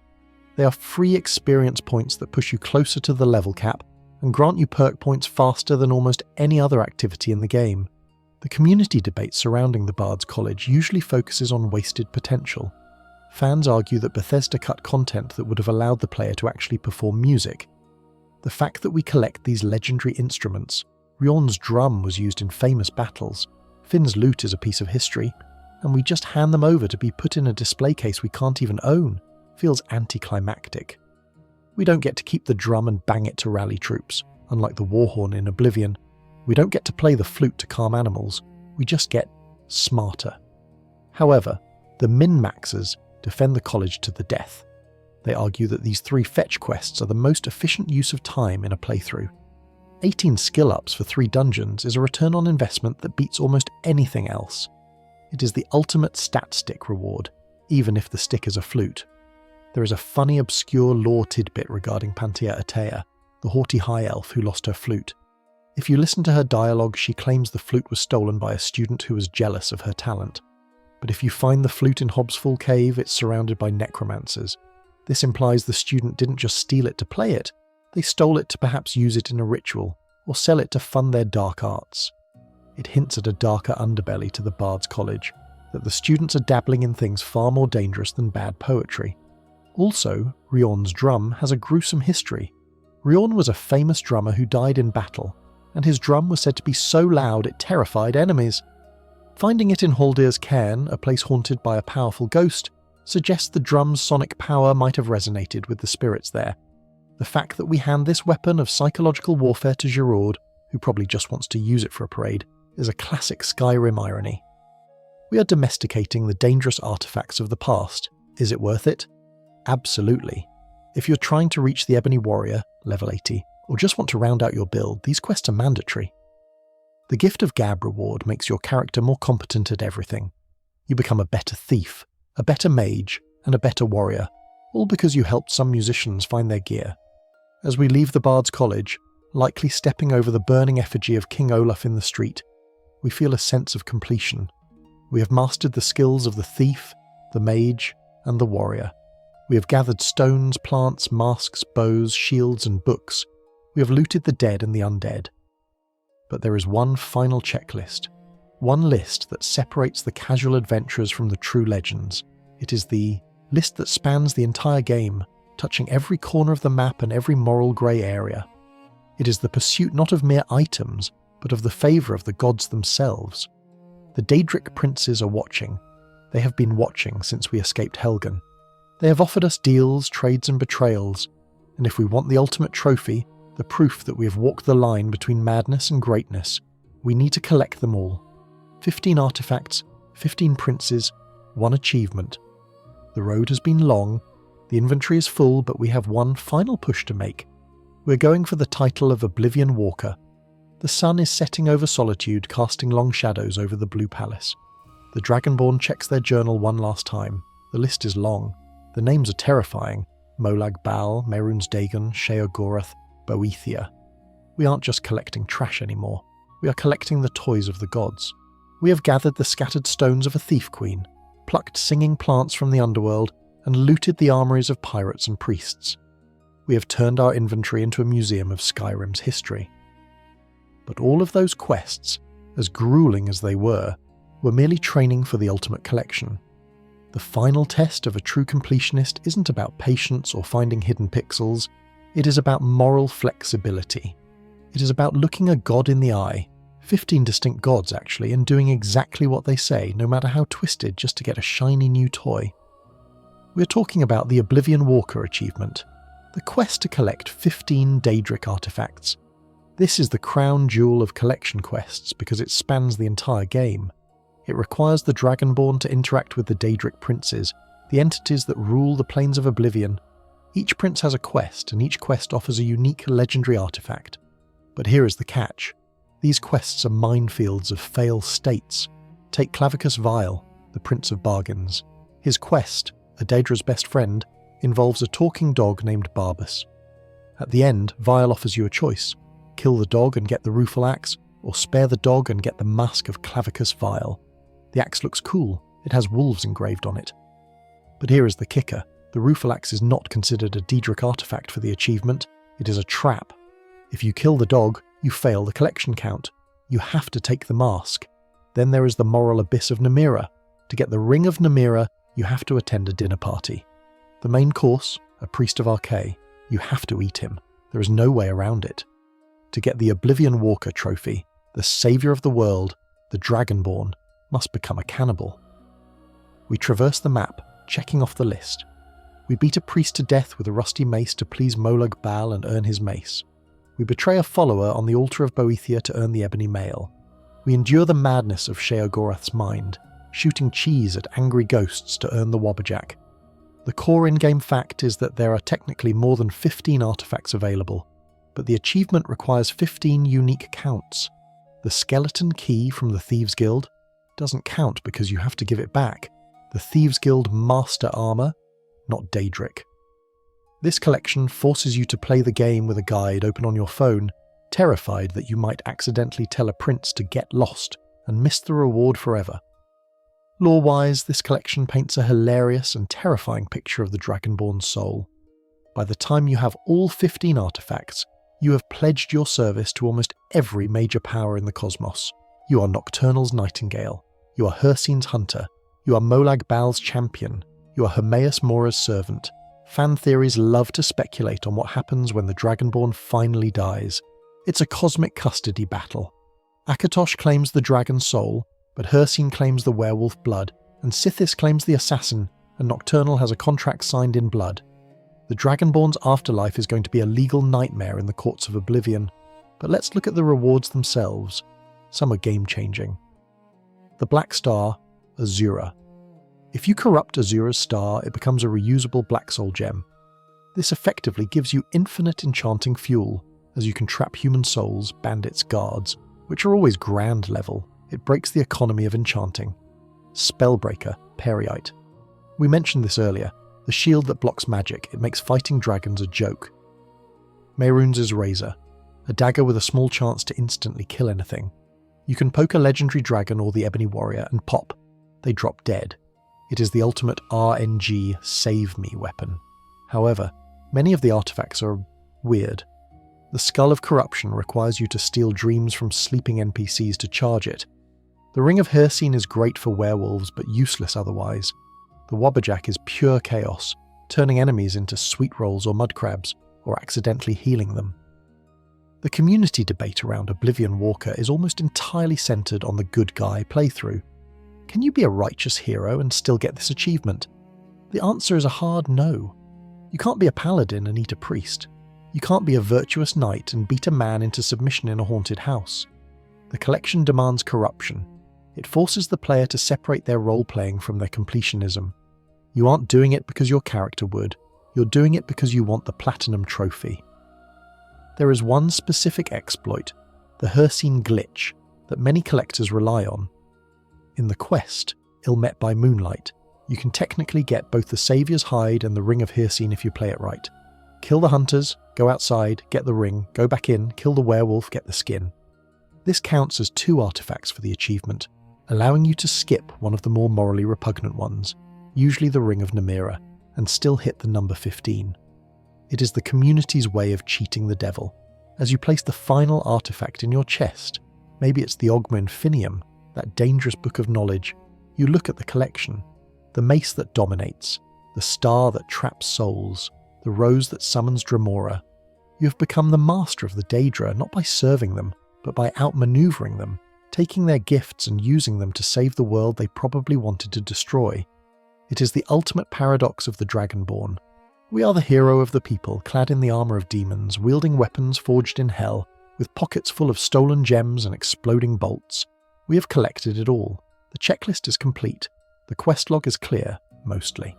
They are free experience points that push you closer to the level cap and grant you perk points faster than almost any other activity in the game. The community debate surrounding the Bard's College usually focuses on wasted potential. Fans argue that Bethesda cut content that would have allowed the player to actually perform music. The fact that we collect these legendary instruments, Rion's drum was used in famous battles, Finn's lute is a piece of history, and we just hand them over to be put in a display case we can't even own, feels anticlimactic. We don't get to keep the drum and bang it to rally troops, unlike the warhorn in Oblivion. We don't get to play the flute to calm animals, we just get smarter. However, the min-maxers defend the college to the death. They argue that these 3 fetch quests are the most efficient use of time in a playthrough. 18 skill ups for 3 dungeons is a return on investment that beats almost anything else. It is the ultimate stat stick reward, even if the stick is a flute. There is a funny obscure lore tidbit regarding Pantea Atea, the haughty high elf who lost her flute. If you listen to her dialogue, she claims the flute was stolen by a student who was jealous of her talent. But if you find the flute in Hobbsfall Cave, it's surrounded by necromancers. This implies the student didn't just steal it to play it, they stole it to perhaps use it in a ritual, or sell it to fund their dark arts. It hints at a darker underbelly to the Bard's College, that the students are dabbling in things far more dangerous than bad poetry. Also, Rion's drum has a gruesome history. Rion was a famous drummer who died in battle, and his drum was said to be so loud it terrified enemies. Finding it in Haldir's cairn, a place haunted by a powerful ghost, suggests the drum's sonic power might have resonated with the spirits there. The fact that we hand this weapon of psychological warfare to Jiub, who probably just wants to use it for a parade, is a classic Skyrim irony. We are domesticating the dangerous artifacts of the past. Is it worth it? Absolutely. If you're trying to reach the Ebony Warrior, level 80, or just want to round out your build, these quests are mandatory. The Gift of Gab reward makes your character more competent at everything. You become a better thief, a better mage, and a better warrior, all because you helped some musicians find their gear. As we leave the Bard's College, likely stepping over the burning effigy of King Olaf in the street, we feel a sense of completion. We have mastered the skills of the thief, the mage, and the warrior. We have gathered stones, plants, masks, bows, shields, and books. We have looted the dead and the undead. But there is one final checklist, one list that separates the casual adventurers from the true legends. It is the list that spans the entire game, touching every corner of the map and every moral grey area. It is the pursuit not of mere items, but of the favour of the gods themselves. The Daedric princes are watching. They have been watching since we escaped Helgen. They have offered us deals, trades and betrayals, and if we want the ultimate trophy, the proof that we have walked the line between madness and greatness, we need to collect them all. 15 artifacts, 15 princes, 1 achievement. The road has been long, the inventory is full, but we have one final push to make. We're going for the title of Oblivion Walker. The sun is setting over Solitude, casting long shadows over the Blue Palace. The Dragonborn checks their journal one last time. The list is long. The names are terrifying. Molag Bal, Mehrunes Dagon, Sheogorath, Boethia. We aren't just collecting trash anymore. We are collecting the toys of the gods. We have gathered the scattered stones of a thief queen, plucked singing plants from the underworld, and looted the armories of pirates and priests. We have turned our inventory into a museum of Skyrim's history. But all of those quests, as grueling as they were merely training for the ultimate collection. The final test of a true completionist isn't about patience or finding hidden pixels, it is about moral flexibility. It is about looking a god in the eye, 15 distinct gods actually, and doing exactly what they say, no matter how twisted, just to get a shiny new toy. We're talking about the Oblivion Walker achievement, the quest to collect 15 Daedric artifacts. This is the crown jewel of collection quests because it spans the entire game. It requires the Dragonborn to interact with the Daedric princes, the entities that rule the plains of Oblivion. Each prince has a quest, and each quest offers a unique legendary artifact. But here is the catch. These quests are minefields of failed states. Take Clavicus Vile, the Prince of Bargains. His quest, Daedra's best friend, involves a talking dog named Barbas. At the end, Vile offers you a choice. Kill the dog and get the rueful axe, or spare the dog and get the mask of Clavicus Vile. The axe looks cool, it has wolves engraved on it. But here is the kicker. The rueful axe is not considered a Daedric artifact for the achievement, it is a trap. If you kill the dog, you fail the collection count. You have to take the mask. Then there is the moral abyss of Namira. To get the Ring of Namira, you have to attend a dinner party. The main course, a priest of Arkay, you have to eat him. There is no way around it. To get the Oblivion Walker trophy, the saviour of the world, the Dragonborn, must become a cannibal. We traverse the map, checking off the list. We beat a priest to death with a rusty mace to please Molag Bal and earn his mace. We betray a follower on the altar of Boethia to earn the ebony mail. We endure the madness of Sheogorath's mind, shooting cheese at angry ghosts to earn the Wobberjack. The core in-game fact is that there are technically more than 15 artifacts available, but the achievement requires 15 unique counts. The skeleton key from the Thieves Guild doesn't count because you have to give it back. The Thieves Guild Master Armour, not Daedric. This collection forces you to play the game with a guide open on your phone, terrified that you might accidentally tell a prince to get lost and miss the reward forever. Lore-wise, this collection paints a hilarious and terrifying picture of the Dragonborn soul. By the time you have all 15 artifacts, you have pledged your service to almost every major power in the cosmos. You are Nocturnal's Nightingale. You are Hircine's Hunter. You are Molag Bal's champion. You are Hermaeus Mora's servant. Fan theories love to speculate on what happens when the Dragonborn finally dies. It's a cosmic custody battle. Akatosh claims the dragon soul, but Hircine claims the werewolf blood, and Sithis claims the assassin, and Nocturnal has a contract signed in blood. The Dragonborn's afterlife is going to be a legal nightmare in the courts of Oblivion, but let's look at the rewards themselves. Some are game-changing. The Black Star, Azura. If you corrupt Azura's star, it becomes a reusable Black Soul gem. This effectively gives you infinite enchanting fuel, as you can trap human souls, bandits, guards, which are always grand level. It breaks the economy of enchanting. Spellbreaker, Peryite. We mentioned this earlier. The shield that blocks magic, it makes fighting dragons a joke. Mehrunes' Razor, a dagger with a small chance to instantly kill anything. You can poke a legendary dragon or the ebony warrior and pop. They drop dead. It is the ultimate RNG save me weapon. However, many of the artifacts are weird. The Skull of Corruption requires you to steal dreams from sleeping NPCs to charge it. The Ring of Hircine is great for werewolves but useless otherwise. The Wabberjack is pure chaos, turning enemies into sweet rolls or mud crabs, or accidentally healing them. The community debate around Oblivion Walker is almost entirely centred on the good guy playthrough. Can you be a righteous hero and still get this achievement? The answer is a hard no. You can't be a paladin and eat a priest. You can't be a virtuous knight and beat a man into submission in a haunted house. The collection demands corruption. It forces the player to separate their role-playing from their completionism. You aren't doing it because your character would. You're doing it because you want the platinum trophy. There is one specific exploit, the Hircine glitch, that many collectors rely on. In the quest, Ill Met by Moonlight, you can technically get both the Saviour's Hide and the Ring of Hircine if you play it right. Kill the hunters, go outside, get the ring, go back in, kill the werewolf, get the skin. This counts as 2 artifacts for the achievement, allowing you to skip one of the more morally repugnant ones, usually the Ring of Namira, and still hit the number 15. It is the community's way of cheating the devil. As you place the final artifact in your chest, maybe it's the Ogma Infinium, that dangerous book of knowledge, you look at the collection. The mace that dominates, the star that traps souls, the rose that summons Dremora. You have become the master of the Daedra not by serving them, but by outmaneuvering them, taking their gifts and using them to save the world they probably wanted to destroy. It is the ultimate paradox of the Dragonborn. We are the hero of the people, clad in the armour of demons, wielding weapons forged in hell, with pockets full of stolen gems and exploding bolts. We have collected it all. The checklist is complete. The quest log is clear, mostly.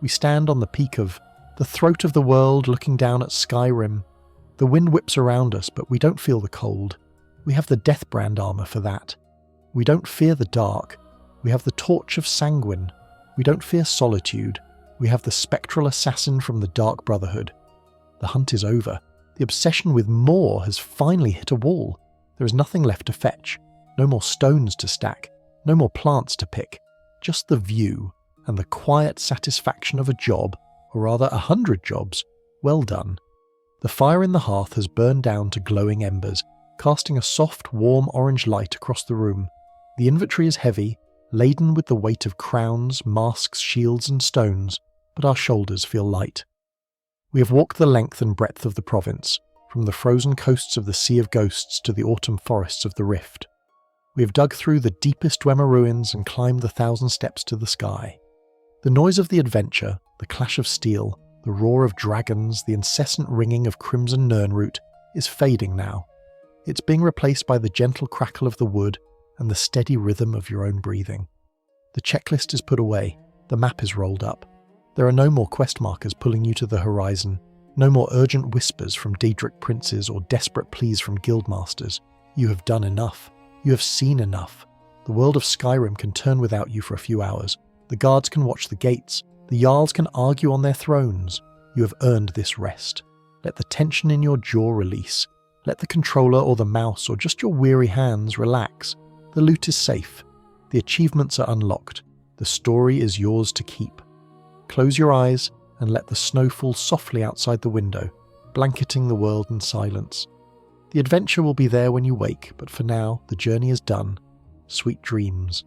We stand on the peak of the throat of the world looking down at Skyrim. The wind whips around us, but we don't feel the cold. We have the Deathbrand armour for that. We don't fear the dark. We have the Torch of Sanguine. We don't fear solitude. We have the spectral assassin from the Dark Brotherhood. The hunt is over. The obsession with more has finally hit a wall. There is nothing left to fetch. No more stones to stack. No more plants to pick. Just the view and the quiet satisfaction of a job, or rather 100 jobs, well done. The fire in the hearth has burned down to glowing embers, casting a soft, warm orange light across the room. The inventory is heavy, laden with the weight of crowns, masks, shields and stones, but our shoulders feel light. We have walked the length and breadth of the province, from the frozen coasts of the Sea of Ghosts to the autumn forests of the Rift. We have dug through the deepest Dwemer ruins and climbed the 1,000 steps to the sky. The noise of the adventure, the clash of steel, the roar of dragons, the incessant ringing of Crimson Nirnroot is fading now. It's being replaced by the gentle crackle of the wood and the steady rhythm of your own breathing. The checklist is put away, the map is rolled up. There are no more quest markers pulling you to the horizon, no more urgent whispers from Daedric princes or desperate pleas from guildmasters. You have done enough. You have seen enough. The world of Skyrim can turn without you for a few hours. The guards can watch the gates. The Jarls can argue on their thrones. You have earned this rest. Let the tension in your jaw release. Let the controller or the mouse or just your weary hands relax. The loot is safe. The achievements are unlocked. The story is yours to keep. Close your eyes and let the snow fall softly outside the window, blanketing the world in silence. The adventure will be there when you wake, but for now, the journey is done. Sweet dreams.